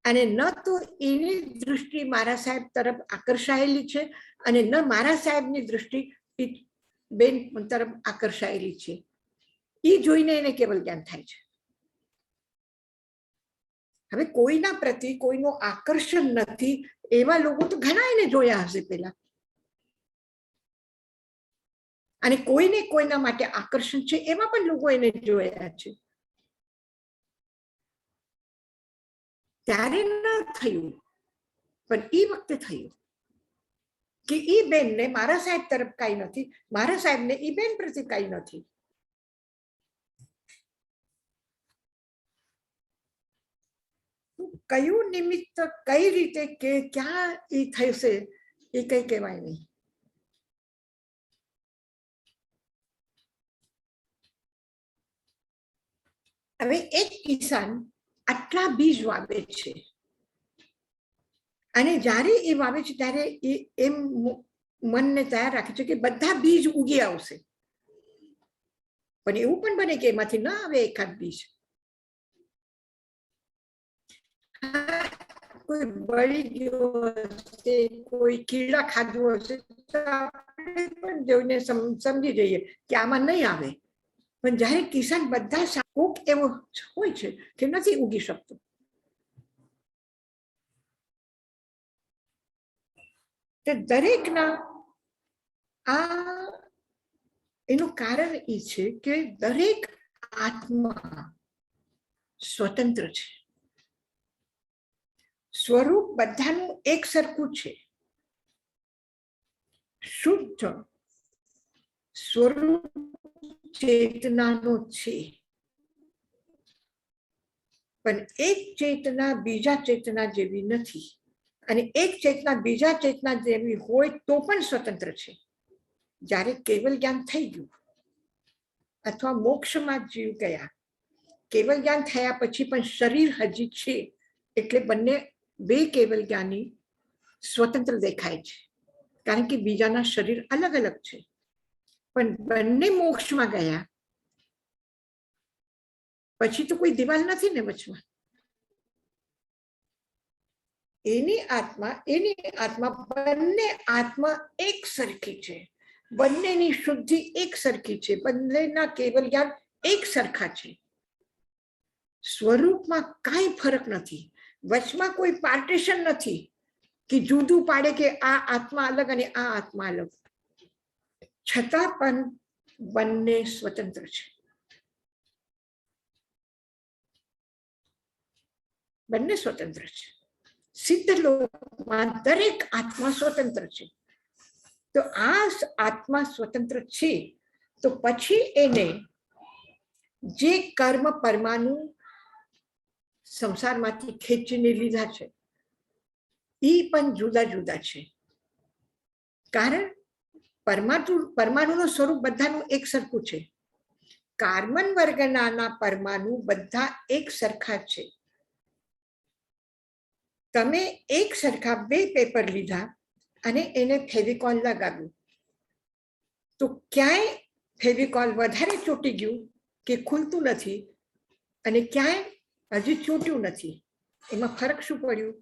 અને ન તો એની દૃષ્ટિ મારા સાહેબ તરફ આકર્ષાયેલી છે અને ન મારા સાહેબની દૃષ્ટિ બેન તરફ આકર્ષાયેલી છે. એ જોઈને એને કેવલ જ્ઞાન થાય છે. હવે કોઈના પ્રતિ કોઈનું આકર્ષણ નથી એવા લોકો તો ઘણા એને જોયા હશે પેલા, અને કોઈને કોઈના માટે આકર્ષણ છે એવા પણ લોકો એને જોયા છે. ત્યારે ન થયું પણ એ વખતે થયું કે ઈ બેનને મારા સાહેબ તરફ કઈ નથી, મારા સાહેબને ઈ બેન પ્રતિ કઈ નથી. કયું નિમિત્ત કઈ રીતે કે ક્યાં એ થશે એ કઈ કહેવાય નહીં. હવે એક કિસાન આટલા બીજ વાવે છે, અને જ્યારે એ વાવે છે ત્યારે એમ મનને તૈયાર રાખે છે કે બધા બીજ ઉગી આવશે, પણ એવું પણ બને કે એમાંથી ન આવે એકાદ બીજ. કોઈ બળી ગયો હશે, કોઈ કીડા ખાધું હશે, તો આપણે પણ જોઈને સમજી જઈએ કે આમાં નહીં આવે. પણ જ્યારે કિસાન બધા કોક એવો હોય છે કે નથી ઉગી શકતો. તો દરેકના આ એનું કારણ એ છે કે દરેક આત્મા સ્વતંત્ર છે. સ્વરૂપ બધાનું એક સરખું છે. શુદ્ધ સ્વરૂપ ચેતનાનો છે, પણ એક ચેતના બીજા ચેતના જેવી નથી, અને એક ચેતના બીજા ચેતના જેવી હોય તો પણ સ્વતંત્ર છે. જ્યારે કેવલ જ્ઞાન થઈ ગયું અથવા મોક્ષમાં જીવ ગયા, કેવલ જ્ઞાન થયા પછી પણ શરીર હજી છે, એટલે બંને બે કેવલ જ્ઞાની સ્વતંત્ર દેખાય છે, કારણ કે બીજાના શરીર અલગ અલગ છે. પણ બંને મોક્ષમાં ગયા પછી તો કોઈ દિવાલ નથી ને વચમાં. એની આત્મા બંને આત્મા એક સરખી છે, બંનેની શુદ્ધિ એક સરખી છે, બંનેના કેવલ જ્ઞાન એક સરખા છે. સ્વરૂપમાં કાંઈ ફરક નથી, વચમાં કોઈ પાર્ટીશન નથી કે જુદું પાડે કે આ આત્મા અલગ અને આ આત્મા અલગ. છતાં પણ બંને સ્વતંત્ર છે. બંને સ્વતંત્ર છે. સિદ્ધ લોકમાં દરેક આત્મા સ્વતંત્ર છે. તો આ આત્મા સ્વતંત્ર છે, તો પછી એને જે કર્મ પરમાણુ સંસારમાંથી ખેંચીને લીધા છે એ પણ જુદા જુદા છે. કારણ પરમાણુનું સ્વરૂપ બધાનું એક સરખું છે. કાર્બન વર્ગના પરમાણુ બધા એક સરખા છે. તમે એક સરખા 2 પેપર લીધા અને એને ફેવિકોલ લગાવ્યું, તો ક્યાંય ફેવિકોલ વધારે ચોટી ગયું કે ખુલતું નથી, અને ક્યાંય હજી ચોટ્યું નથી. એમાં ફરક શું પડ્યું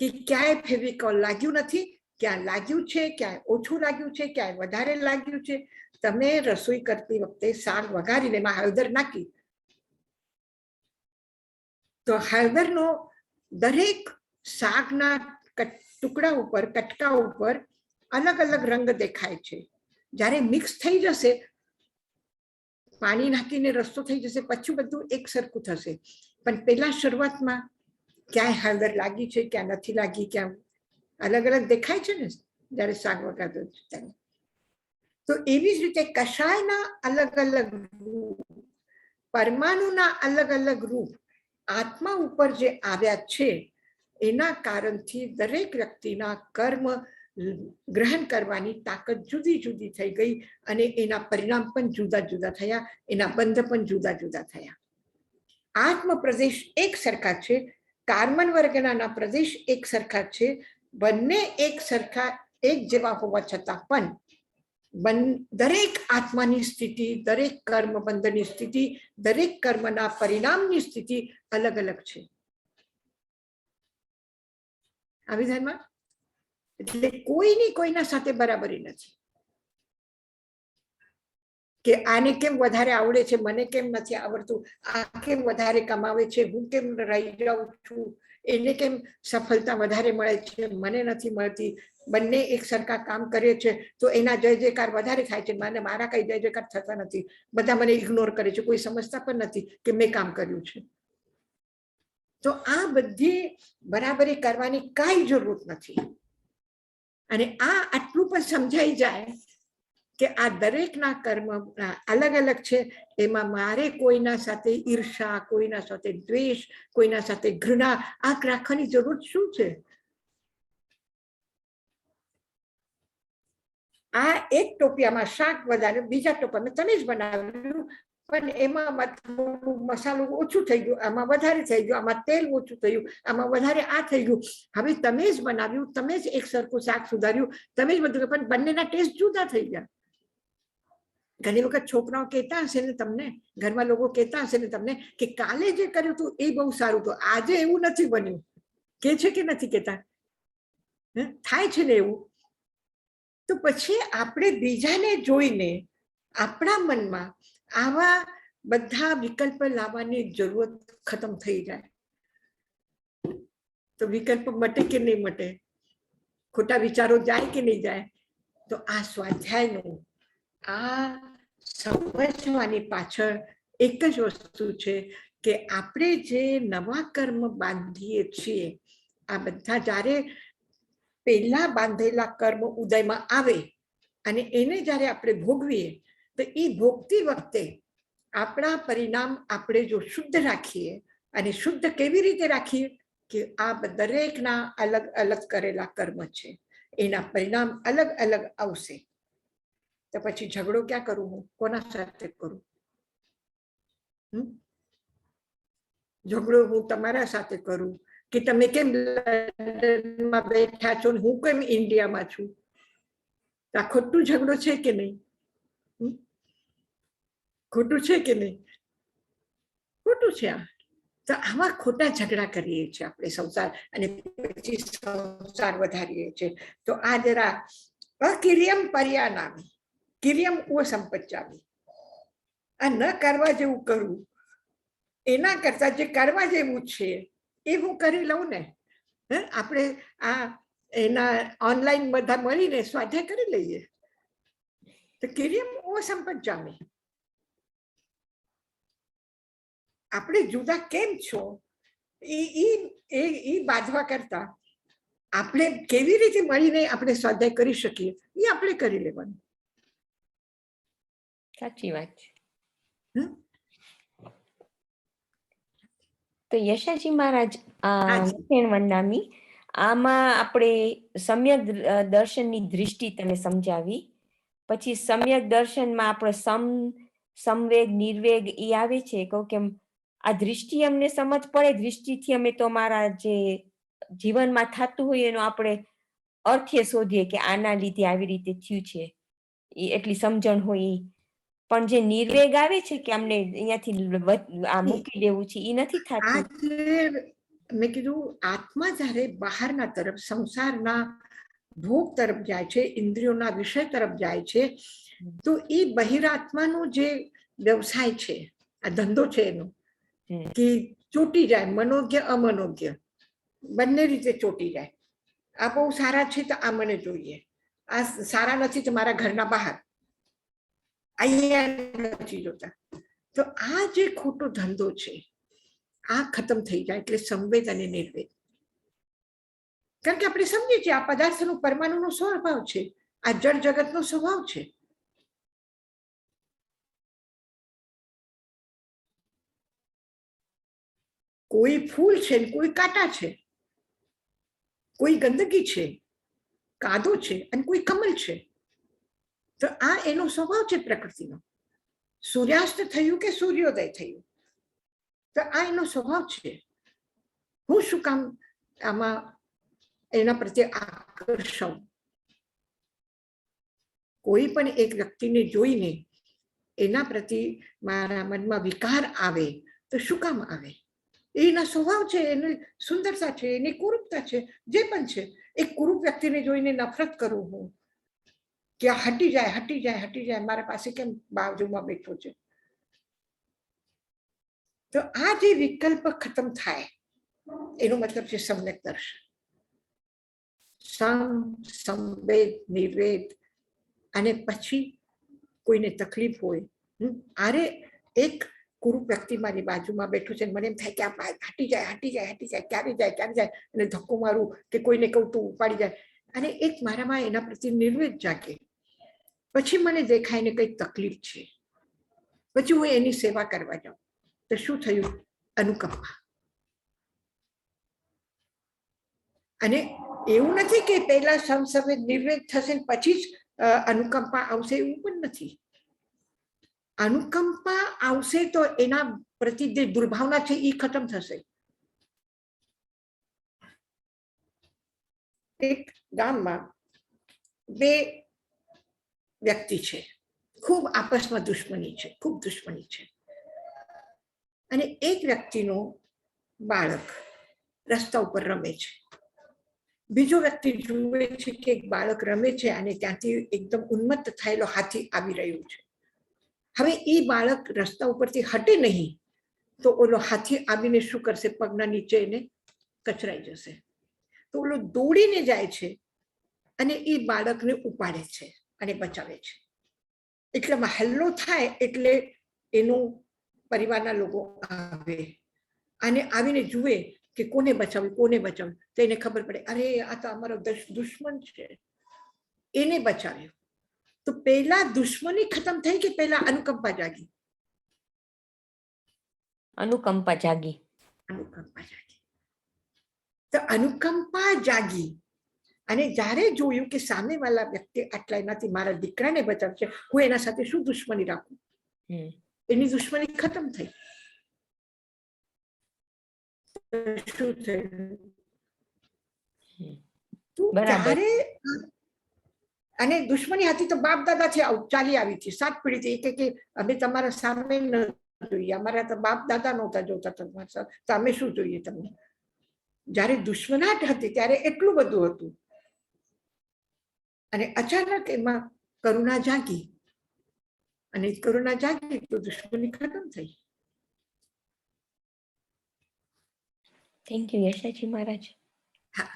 કે ક્યાંય ફેવિકોલ લાગ્યું નથી, ક્યાં લાગ્યું છે, ક્યાંય ઓછું લાગ્યું છે, ક્યાંય વધારે લાગ્યું છે. તમે રસોઈ કરતી વખતે શાક વઘારીને એમાં હળદર નાખી તો હળદરનો દરેક શાકના ટુકડા ઉપર, કટકા ઉપર અલગ અલગ રંગ દેખાય છે. જ્યારે મિક્સ થઈ જશે, પાણી નાખીને રસ્તો થઈ જશે, પછી બધું એક સરખું થશે. પણ પેલા શરૂઆતમાં ક્યાંય હળદર લાગી છે, ક્યાં નથી લાગી, ક્યાં અલગ અલગ દેખાય છે ને જ્યારે શાક વઘારતો ત્યારે. તો એવી જ રીતે કષાયના અલગ અલગ રૂપ, પરમાણુના અલગ અલગ રૂપ આત્મા ઉપર જે આવ્યા છે, એના કારણથી દરેક વ્યક્તિના કર્મ ગ્રહણ કરવાની તાકાત જુદી જુદી થઈ ગઈ અને એના પરિણામ પણ જુદા જુદા થયા, એના બંધ પણ જુદા જુદા થયા. આત્મ પ્રદેશ એક સરખા છે, કાર્બન વર્ગના પ્રદેશ એક સરખા છે, બંને એક સરખા એક જેવા હોવા છતાં પણ દરેક આત્માની સ્થિતિ, દરેક કર્મ બંધની સ્થિતિ, દરેક કર્મના પરિણામની સ્થિતિ અલગ અલગ છે. આ વિધાનમાં એટલે કોઈની કોઈના સાથે બરાબરી નથી કે આને કેમ વધારે આવડે છે, મને કેમ નથી આવડતું, આ કેમ વધારે કમાવે છે, હું કેમ રહી જાઉં છું, એને કેમ સફળતા વધારે મળે છે, મને નથી મળતી. બંને એક સરખા કામ કરે છે તો એના જય જયકાર વધારે થાય છે, મને મારા કઈ જય જયકાર થતા નથી. બધા મને ઇગ્નોર કરે છે, કોઈ સમજતા પણ નથી કે મેં કામ કર્યું છે. તો આ બધી બરાબરી કરવાની કાંઈ જરૂર નથી. અને આ આટલું પણ સમજાઈ જાય કે આ દરેકના કર્મ અલગ અલગ છે. એમાં મારે કોઈના સાથે ઈર્ષા, કોઈના સાથે દ્વેષ, કોઈના સાથે ઘૃણા આ રાખવાની જરૂર શું છે? આ એક ટોપિયામાં શાક વધારે, બીજા ટોપિયામાં તમે જ બનાવ્યું, પણ એમાં મસાલો ઓછું થઈ ગયું, આમાં વધારે થઈ ગયું, આમાં તેલ ઓછું થયું, આમાં વધારે આ થઈ ગયું. હવે તમે જ બનાવ્યું, તમે જ એક સરખું શાક સુધાર્યું, તમે જ બધું, પણ બંનેના ટેસ્ટ જુદા થઈ ગયા. ઘણી વખત છોકરાઓ કહેતા હશે ને તમને, ઘરમાં લોકો કહેતા હશે ને તમને કે કાલે જે કર્યું હતું એ બહુ સારું હતું, આજે એવું નથી બન્યું. કે છે કે નથી કહેતા? થાય છે ને એવું. તો પછી આપણે બીજાને જોઈને આપણા મનમાં આવા બધા વિકલ્પ લાવવાની જરૂરત ખતમ થઈ જાય. તો વિકલ્પ મટે કે નહીં મટે, ખોટા વિચારો જાય કે નહીં જાય. તો આ સ્વાધ્યાયનું આ સમજવાની પાછળ એક જ વસ્તુ છે કે આપણે જે નવા કર્મ બાંધીએ છીએ, આ બધા જ્યારે પહેલા બાંધેલા કર્મ ઉદયમાં આવે અને એને જ્યારે આપણે ભોગવીએ તો એ ભોગતી વખતે આપણા પરિણામ આપણે જો શુદ્ધ રાખીએ, અને શુદ્ધ કેવી રીતે રાખીએ કે આ દરેકના અલગ અલગ કરેલા કર્મ છે, એના પરિણામ અલગ અલગ આવશે. તો પછી ઝઘડો ક્યાં કરું? હું કોના સાથે કરું? ઝઘડો હું તમારા સાથે કરું કે તમે કેમ લંડનમાં બેઠા છો, હું કેમ ઇન્ડિયામાં છું? આ ખોટું ઝઘડો છે કે નહીં? ખોટું છે કે નહીં? ખોટું છે. આ તો આવા ખોટા ઝઘડા કરીએ છીએ આપણે સંસાર, અને પછી સંસાર વધારીએ છીએ. તો આ જરા અકિર્યમ પર્યાનામી કિર્યમ ઓ સંપચ્ચામી, આ ન કરવા જેવું કરવું એના કરતા જે કરવા જેવું છે એ હું કરી લઉં ને. આપણે આ એના ઓનલાઈન બધા મળીને સ્વાધ્યાય કરી લઈએ તો કિર્યમ ઓ સંપચ્ચામી. આપણે જુદા કેમ છો એ બાંધવા કરતા આપણે કેવી રીતે મળીને આપણે સ્વાધ્યાય કરી શકીએ એ આપણે કરી લેવાનું. સાચી વાત છે. તો યશાજી મહારાજ વંદામી, આમાં આપણે સમ્યક દર્શનની દૃષ્ટિ તમે સમજાવી, પછી સમ્યક દર્શનમાં આપણે સંવેગ નિર્વેગ એ આવે છે. કહું કે આ દૃષ્ટિ અમને સમજ પડે, દૃષ્ટિથી અમે તો અમારા જે જીવનમાં થતું હોય એનો આપણે અર્થ્ય શોધીએ કે આના લીધે આવી રીતે થયું છે, એ એટલી સમજણ હોય. પણ જે નિર્વેગ આવે છે કે અમને અહીંયાથી આ મૂકી દેવું છે, એ નથી થતું. મેં કીધું આત્મા જ્યારે બહારના તરફ સંસારના ભોગ તરફ જાય છે, ઇન્દ્રિયોના વિષય તરફ જાય છે, તો એ બહિરાત્માનો જે વ્યવસાય છે, આ ધંધો છે એનો, કે ચોટી જાય, મનોજ્ઞ અમનોજ્ઞ બંને રીતે ચોટી જાય. આ બહુ સારા છે તો આ મને જોઈએ, આ સારા નથી તો મારા ઘરના બહાર, અહીંયા નથી જોતા. તો આ જે ખોટો ધંધો છે આ ખતમ થઈ જાય એટલે સંવેદ અને નિર્વેદ. કારણ કે આપણે સમજીએ છીએ આ પદાર્થનો પરમાણુનો સ્વભાવ છે, આ જળ જગતનો સ્વભાવ છે. કોઈ ફૂલ છે, કોઈ કાંટા છે, કોઈ ગંદકી છે, કાદો છે, અને કોઈ કમલ છે. તો આ એનો સ્વભાવ છે પ્રકૃતિનો. સૂર્યાસ્ત થયું કે સૂર્યોદય થયું, તો આ એનો સ્વભાવ છે. હું શું કામ આમાં એના પ્રત્યે આકર્ષણ? કોઈ પણ એક વ્યક્તિને જોઈને એના પ્રત્યે મારા મનમાં વિકાર આવે તો શું કામ આવે? એના સ્વભાવ છે, એની સુંદરતા છે, એની કુરૂપતા છે, જે પણ છે. એક કુરૂપ વ્યક્તિને જોઈને નફરત કરું હું કે હટી જાય, હટી જાય, હટી જાય, મારા પાસે કેમ બાજુમાં બેઠો છે? તો આ જે વિકલ્પ ખતમ થાય એનો મતલબ છે સમ્યક દર્શન. સંવેદ, નિર્વેદ. અને પછી કોઈને તકલીફ હોય, અરે એક કુરૂપ વ્યક્તિ મારી બાજુમાં બેઠો છે, મને એમ થાય કે આ હટી જાય, હટી જાય, હટી જાય, ક્યારે જાય, ક્યારે જાય, અને ધક્કો મારું કે કોઈને કહું તો ઉપાડી જાય. અને એક મારામાં એના પ્રત્યે નિર્વેદ જાગે. પછી મને દેખાય ને કઈ તકલીફ છે, પછી હું એની સેવા કરવા જાઉં તો શું થયું? અનુકંપા. અને એવું નથી કે પહેલા સંવેદ નિર્વેદ થશે પછી જ અનુકંપા આવશે, એવું પણ નથી. અનુકંપા આવશે તો એના પ્રતિ જે દુર્ભાવના છે એ ખતમ થશે. એક ગામમાં બે વ્યક્તિ છે, ખૂબ આપસમાં દુશ્મની છે, ખૂબ દુશ્મની છે. અને એક વ્યક્તિનો બાળક રસ્તા ઉપર રમે છે, બીજો વ્યક્તિ જુએ છે કે એક બાળક રમે છે અને ત્યાંથી એકદમ ઉન્મત્ત થયેલો હાથી આવી રહ્યું છે. હવે એ બાળક રસ્તા ઉપરથી હટે નહીં તો ઓલો હાથી આવીને શું કરશે? પગના નીચે એને કચરાઈ જશે. તો ઓલો દોડીને જાય છે અને એ બાળકને ઉપાડે છે અને બચાવે છે. એટલામાં હલ્લો થાય એટલે એનું પરિવારના લોકો આવે અને આવીને જુએ કે કોને બચાવ્યું, કોને બચાવ્યું. તો એને ખબર પડે, અરે આ તો અમારો દુશ્મન છે, એને બચાવ્યું. તો પહેલા દુશ્મની ખતમ થઈ કે પહેલા અનુકંપા જાગી? અનુકંપા જાગી. અનુકંપા જાગી. તો અનુકંપા જાગી અને જ્યારે જોયું કે સામેવાળા વ્યક્તિ આટલા એનાથી મારા દીકરાને બચાવશે, હું એના સાથે શું દુશ્મની રાખું? એની દુશ્મની ખતમ થઈ. શું થયું? અને દુશ્મની હતી તો બાપ દાદાથી ચાલી આવી હતી, 7 પેઢીથી. કે અમે તમારા સામે ન જોઈએ, અમારા તો બાપ દાદા નહોતા જોતા તમારા સાથે, તો અમે શું જોઈએ તમને? જ્યારે દુશ્મનાટ હતી ત્યારે એટલું બધું હતું અને અચાનક એમાં કરુણા જાગી અને કરુણા જાગી તો દુશ્મની ખતમ થઈ. થેન્ક યુ યશાજી મહારાજ. હા,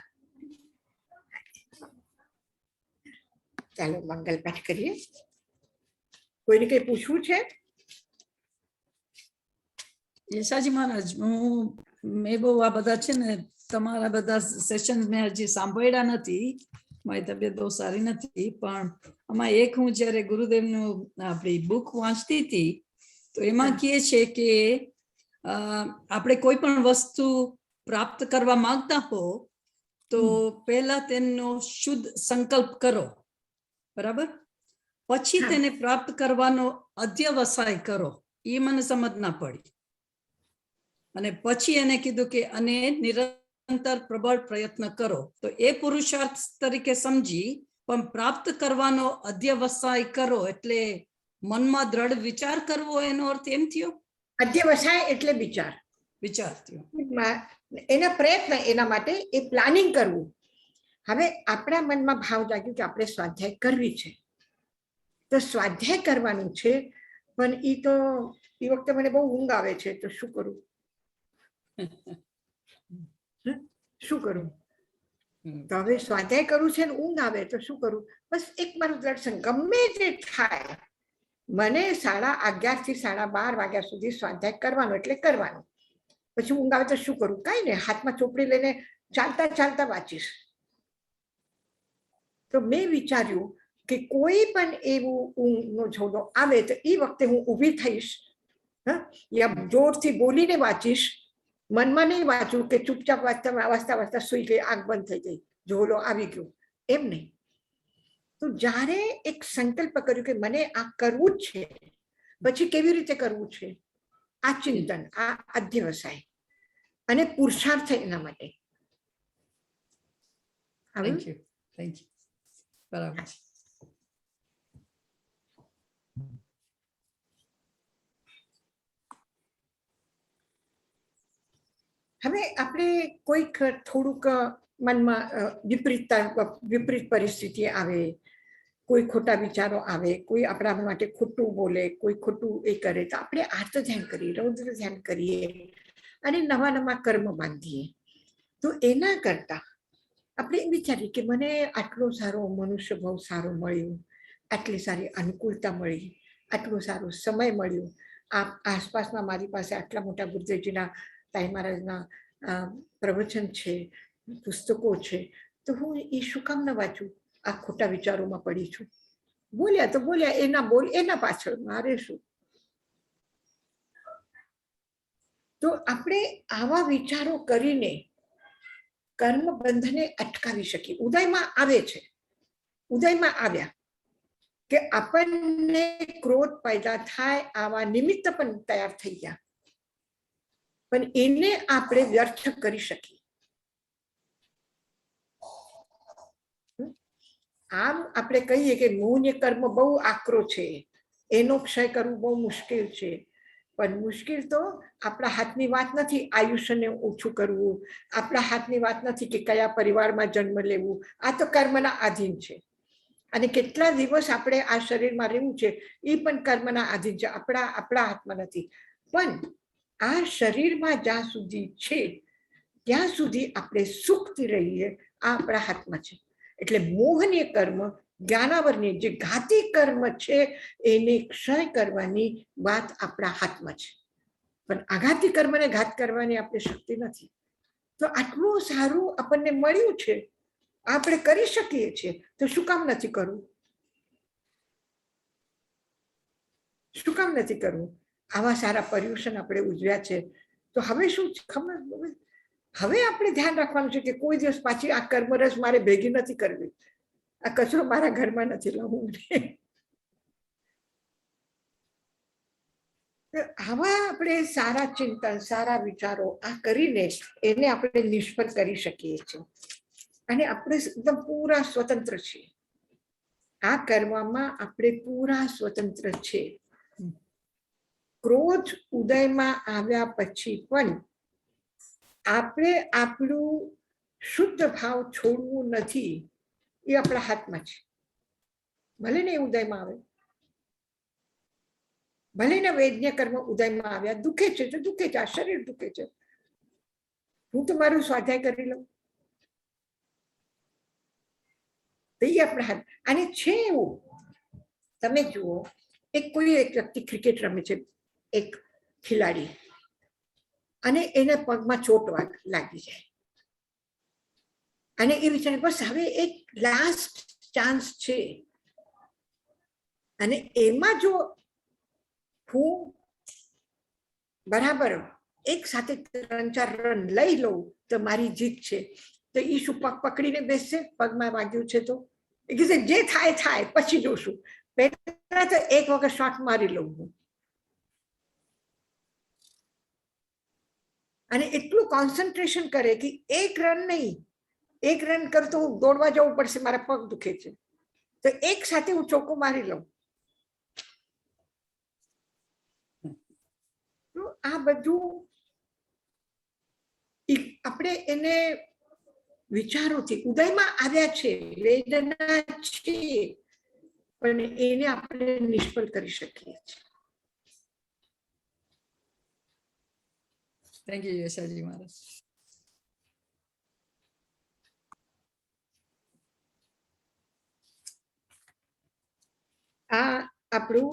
ચાલો મંગલ પાઠ કરીએ. કોઈને કઈ પૂછવું છે? યશાજી મહારાજ, મેં બહુ આ બધા છે ને તમારા બધા સેશન મેં હજી સાંભળ્યા નથી, મારી તબિયત બહુ સારી નથી, પણ આમાં એક હું જયારે ગુરુદેવનું આપણી બુક વાંચતી હતી તો એમાં કહે છે કે આપણે કોઈ પણ વસ્તુ પ્રાપ્ત કરવા માંગતા હો તો પહેલા તેનો શુદ્ધ સંકલ્પ કરો, બરાબર? પછી તેને પ્રાપ્ત કરવાનો અધ્યવસાય કરો. એ મને સમજ ના પડી. અને પછી એને કીધું કે અને નિરંતર પ્રબળ પ્રયત્ન કરો. તો એ પુરુષાર્થ તરીકે સમજી, પણ પ્રાપ્ત કરવાનો અધ્યવસાય કરો એટલે મનમાં દ્રઢ વિચાર કરવો, એનો અર્થ એમ થયો? અધ્યવસાય એટલે વિચાર. વિચાર થયો. એના પ્રયત્ન, એના માટે એ પ્લાનિંગ કરવું. હવે આપણા મનમાં ભાવ જાગ્યો કે આપણે સ્વાધ્યાય કરવી છે, તો સ્વાધ્યાય કરવાનું છે, પણ એ વખતે મને બહુ ઊંઘ આવે છે, તો શું કરું? શું કરું? તો હવે સ્વાધ્યાય કરવું છે ને ઊંઘ આવે તો શું કરું? બસ એક મારું દર્શન, ગમે તે થાય મને 11:30 થી 12:30 વાગ્યા સુધી સ્વાધ્યાય કરવાનો એટલે કરવાનો. પછી ઊંઘ આવે તો શું કરું? કાંઈ નહીં, હાથમાં ચોપડી લઈને ચાલતા ચાલતા વાંચીશ. તો મેં વિચાર્યું કે કોઈ પણ એવું ઊંઘનો ઝોલો આવે તો એ વખતે હું ઊભી થઈશ, યા જોરથી બોલીને વાંચીશ. મનમાં નહીં વાંચું કે ચૂપચાપ વાંચતા વાંચતા સુઈ ગઈ, આંખ બંધ થઈ ગઈ, ઝોલો આવી ગયો, એમ નહીં. તો જ્યારે એક સંકલ્પ કર્યો કે મને આ કરવું જ છે, પછી કેવી રીતે કરવું છે, આ ચિંતન, આ અધ્યવસાય અને પુરુષાર્થ એના માટે. Thank you, thank you. બરાબર. હવે આપણે કોઈક થોડુંક મનમાં વિપરીત પરિસ્થિતિ આવે, કોઈ ખોટા વિચારો આવે, કોઈ આપણા માટે ખોટું બોલે, કોઈ ખોટું એ કરે, તો આપણે આર્ત ધ્યાન કરીએ, રૌદ્ર ધ્યાન કરીએ અને નવા નવા કર્મ બાંધીએ. તો એના કરતા આપણે એમ વિચારીએ કે મને આટલો સારો મનુષ્ય બહુ સારો મળ્યો, આટલી સારી અનુકૂળતા મળી, આટલો સારો સમય મળ્યો, આસપાસમાં મારી પાસે આટલા મોટા ગુરુદેવજીના, સાંઈ મહારાજના પ્રવચન છે, પુસ્તકો છે, તો હું એ શું કામ ન વાંચું? આ ખોટા વિચારોમાં પડી છું. બોલ્યા તો બોલ્યા, એના પાછળ મારે શું? તો આપણે આવા વિચારો કરીને કર્મ બંધને અટકાવી શકીએ. ઉદયમાં આવે છે, ઉદયમાં આવ્યા કે આપણને ક્રોધ પેદા થાય, આવા નિમિત્ત પણ તૈયાર થઈ ગયા, પણ એને આપણે વ્યર્થ કરી શકીએ. આમ આપણે કહીએ કે મોહન્ય કર્મ બહુ આકરો છે, એનો ક્ષય કરવું બહુ મુશ્કેલ છે, પણ મુશ્કેલ તો આપણા હાથની વાત નથી. આયુષ્યને ઓછું કરવું આપણા હાથની વાત નથી કે કયા પરિવારમાં જન્મ લેવું, આ તો કર્મના આધીન છે. અને કેટલા દિવસ આપણે આ શરીરમાં રહેવું છે એ પણ કર્મના આધીન છે, આપણા હાથમાં નથી. પણ આ શરીરમાં જ્યાં સુધી છે ત્યાં સુધી આપણે સુખથી રહીએ, આ આપણા હાથમાં છે. એટલે મોહનીય કર્મ, જ્ઞાનાવરણીય જે ઘાતી કર્મ છે, એને ક્ષય કરવાની વાત આપણા હાથમાં છે, પણ આઘાતી કર્મને ઘાત કરવાની આપણે શક્તિ નથી. તો આટલું સારું આપણને મળ્યું છે, આપણે કરી શકીએ છીએ, તો શું કામ નથી કરવું? શું કામ નથી કરવું? આવા સારા પર્યુષણ આપણે ઉજવ્યા છે, તો હવે શું ખબર, હવે આપણે ધ્યાન રાખવાનું છે કે કોઈ દિવસ પાછી આ કર્મરસ મારે ભેગી નથી કરવી, આ કચરો મારા ઘરમાં નથી લાવવું. આવા આપણે સારા ચિંતન, સારા વિચારો આ કરીને એને આપણે નિષ્ફળ કરી શકીએ છીએ, અને આપણે એકદમ પૂરા સ્વતંત્ર છીએ. આ કરવામાં આપણે પૂરા સ્વતંત્ર છે. ક્રોધ ઉદયમાં આવ્યા પછી પણ આપણે આપણું શુદ્ધ ભાવ છોડવું નથી, એ આપણા હાથમાં છે. ભલે ને ઉદયમાં આવે, ભલે ને વૈજ્ઞ કર્મ ઉદયમાં આવ્યા, દુખે છે તો દુખે છે, આ શરીર દુખે છે, હું તો મારું સ્વાધ્યાય કરી લઉં, તો એ આપણા હાથ. અને છે એવું, તમે જુઓ, એક વ્યક્તિ ક્રિકેટ રમે છે, એક ખેલાડી, અને એના પગમાં ચોટ લાગી જાય, અને એ વિચારે બસ હવે એક લાસ્ટ ચાન્સ છે, અને એમાં જો હું બરાબર એક સાથે 3-4 રન લઈ લઉં તો મારી જીત છે. તો એ શું પગ પકડીને બેસશે? પગમાં વાગ્યું છે તો એ કહેશે જે થાય થાય, પછી જોશું, પહેલા તો એક વખત શોટ મારી લઉં હું. અને એટલું કોન્સન્ટ્રેશન કરે કે 1 રન નહીં, 1 રન કરતો હું દોડવા જવું પડશે, મારા પગ દુખે છે, તો એક સાથે હું ચોખ્ખો મારી લઉં. આ બધું આપણે એને વિચારોથી ઉદયમાં આવ્યા છે, વેદના છે, પણ એને આપણે નિષ્ફળ કરી શકીએ છીએ. થેન્ક યુ યશાજી મહારાજ. આ આપણું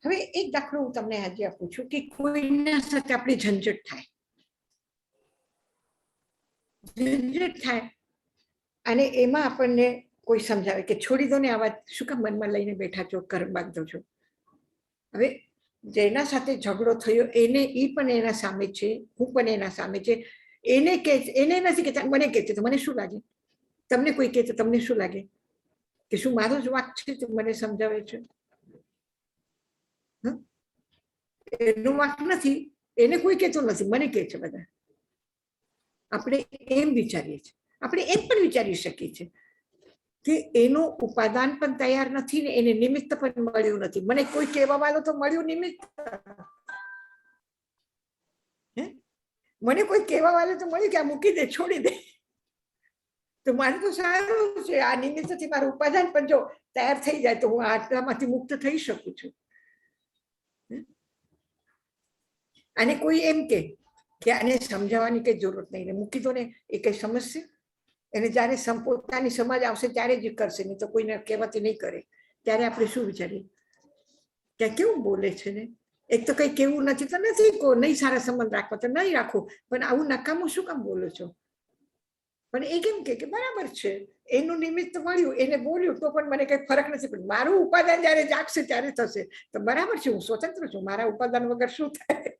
હવે એક દાખલો હું તમને આજે આપું છું કે કોઈના સાથે આપણી ઝંઝટ થાય અને એમાં આપણને કોઈ સમજાવે કે છોડી દો ને આ વાત, શું કામ મનમાં લઈને બેઠા છો, કર્મ બાંધો છો. હવે જેના સાથે ઝઘડો થયો એને ઈ પણ એના સામે છે, હું પણ એના સામે છે. એને નથી કહેતા, મને કહે છે તો મને શું લાગે? તમને કોઈ કહે તો તમને શું લાગે? કે શું મારો જ વાંક છે તો મને સમજાવે છે? એનું વાંક નથી, એને કોઈ કહેતો નથી, મને કહે છે બધા. આપણે એમ વિચારીએ છીએ. આપણે એમ પણ વિચારી શકીએ છીએ કે એનું ઉપાદાન પણ તૈયાર નથી ને એને નિમિત્ત પણ મળ્યું નથી. મને કોઈ કહેવા વાળો તો મળ્યું નિમિત્ત, મને કોઈ કહેવા વાળો તો મળ્યું કે આ મૂકી દે, છોડી દે, તો મારે તો સારું છે. આ નિમિત્તથી મારું ઉપાદાન પણ જો તૈયાર થઈ જાય તો હું આટલામાંથી મુક્ત થઈ શકું છું. અને કોઈ એમ કે આને સમજાવવાની કઈ જરૂરત નહીં, મૂકી દો ને, એ કઈ સમજશે? એને જયારે પોતાની સમજ આવશે ત્યારે જ કરશે, નહીં તો કોઈને કહેવાથી નહીં કરે. ત્યારે આપણે શું વિચારીએ કે કેવું બોલે છે ને, એક તો કઈ કેવું નથી તો નથી, નહીં સારા સંબંધ રાખવા તો નહીં રાખો, પણ આવું નકામું શું કામ બોલો છો? પણ એ કેમ કે બરાબર છે, એનું નિમિત્ત મળ્યું, એને બોલ્યું તો પણ મને કઈ ફરક નથી, પણ મારું ઉપાદાન જયારે જાગશે ત્યારે થશે. તો બરાબર છે, હું સ્વતંત્ર છું, મારા ઉપાદાન વગર શું થાય?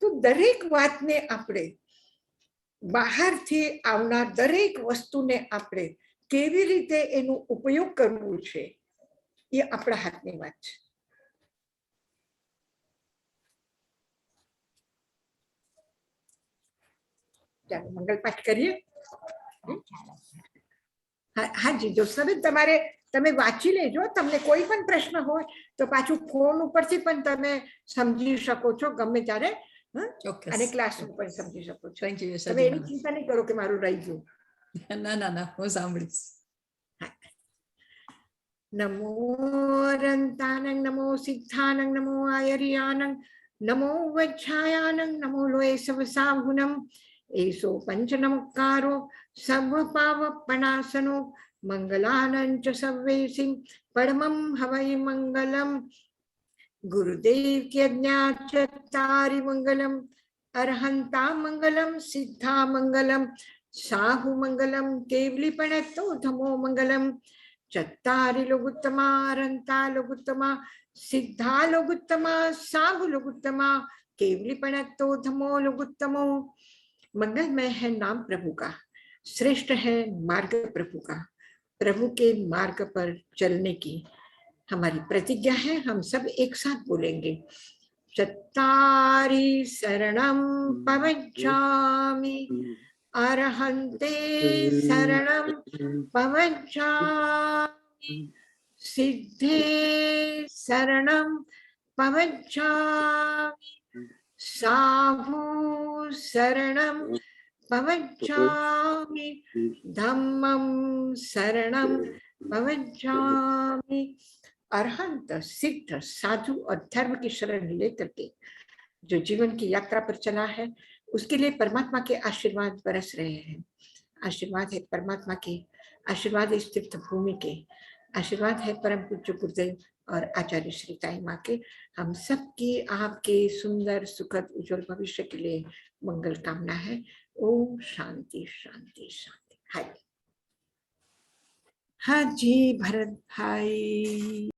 તો દરેક વાતને આપણે, બહારથી આવનાર દરેક વસ્તુને આપણે કેવી રીતે એનો ઉપયોગ કરવું છે એ આપણા હાથની વાત છે. ચાલો મંગલ પાઠ કરીએ. હાજી જોશનાબેન, તમે વાંચી લેજો. તમને કોઈ પણ પ્રશ્ન હોય તો પાછું ફોન ઉપરથી પણ તમે સમજી શકો છો ગમે ત્યારે, અને ક્લાસમાં પણ સમજી શકો છો. Thank you. તમે એની ચિંતા નહીં કરો કે મારું રહી ગયું. ના, હું સાંભળીશ. નમો રંતાનંગ, નમો સિદ્ધાનંગ, નમો આયર્યાનંગ, નમો વજ્જાયાનંગ, નમો લોય સવસાહુનમ, એસો પંચ નમકારો સર્વપાવપણાસનો મંગલાનંચ સર્વેસિં પરમં હવૈ મંગલમ. ગુરુદેવ की आज्ञा चत्तारि मंगलम, अरहंता मंगलम, सिद्धा मंगलम, साहु मंगलम, केवली पणतो धमो मंगलम. चत्तारि लोगुत्तमा, अरहंता लोगुत्तमा, सिद्धा लोगुत्तमा, साहु लोगुत्तमा, केवली पणतो धमो लोगुत्तमो. मंगलमय है नाम प्रभु का, श्रेष्ठ है मार्ग प्रभु का. प्रभु के मार्ग पर चलने की हमारी प्रतिज्ञा है. हम सब एक साथ बोलेंगे. चत्तारि शरणं पवज्जामि, अरहन्ते शरणं पवज्जामि, सिद्धे शरणं पवज्जामि, साहु शरणं पवज्जामि, धम्मं शरणं पवज्जामि. अरहंत, सिद्ध, साधु और धर्म की शरण लेकर के जो जीवन की यात्रा पर चला है उसके लिए परमात्मा के आशीर्वाद बरस रहे हैं. आशीर्वाद है परमात्मा के, आशीर्वाद है इस तीर्थ भूमि के, आशीर्वाद है परम पूज्य गुरुदेव और आचार्य श्री ताई माँ के. हम सबकी आपके सुंदर सुखद उज्जवल भविष्य के लिए मंगल कामना है. ओम शांति शांति शांति. हाजी भरत भाई.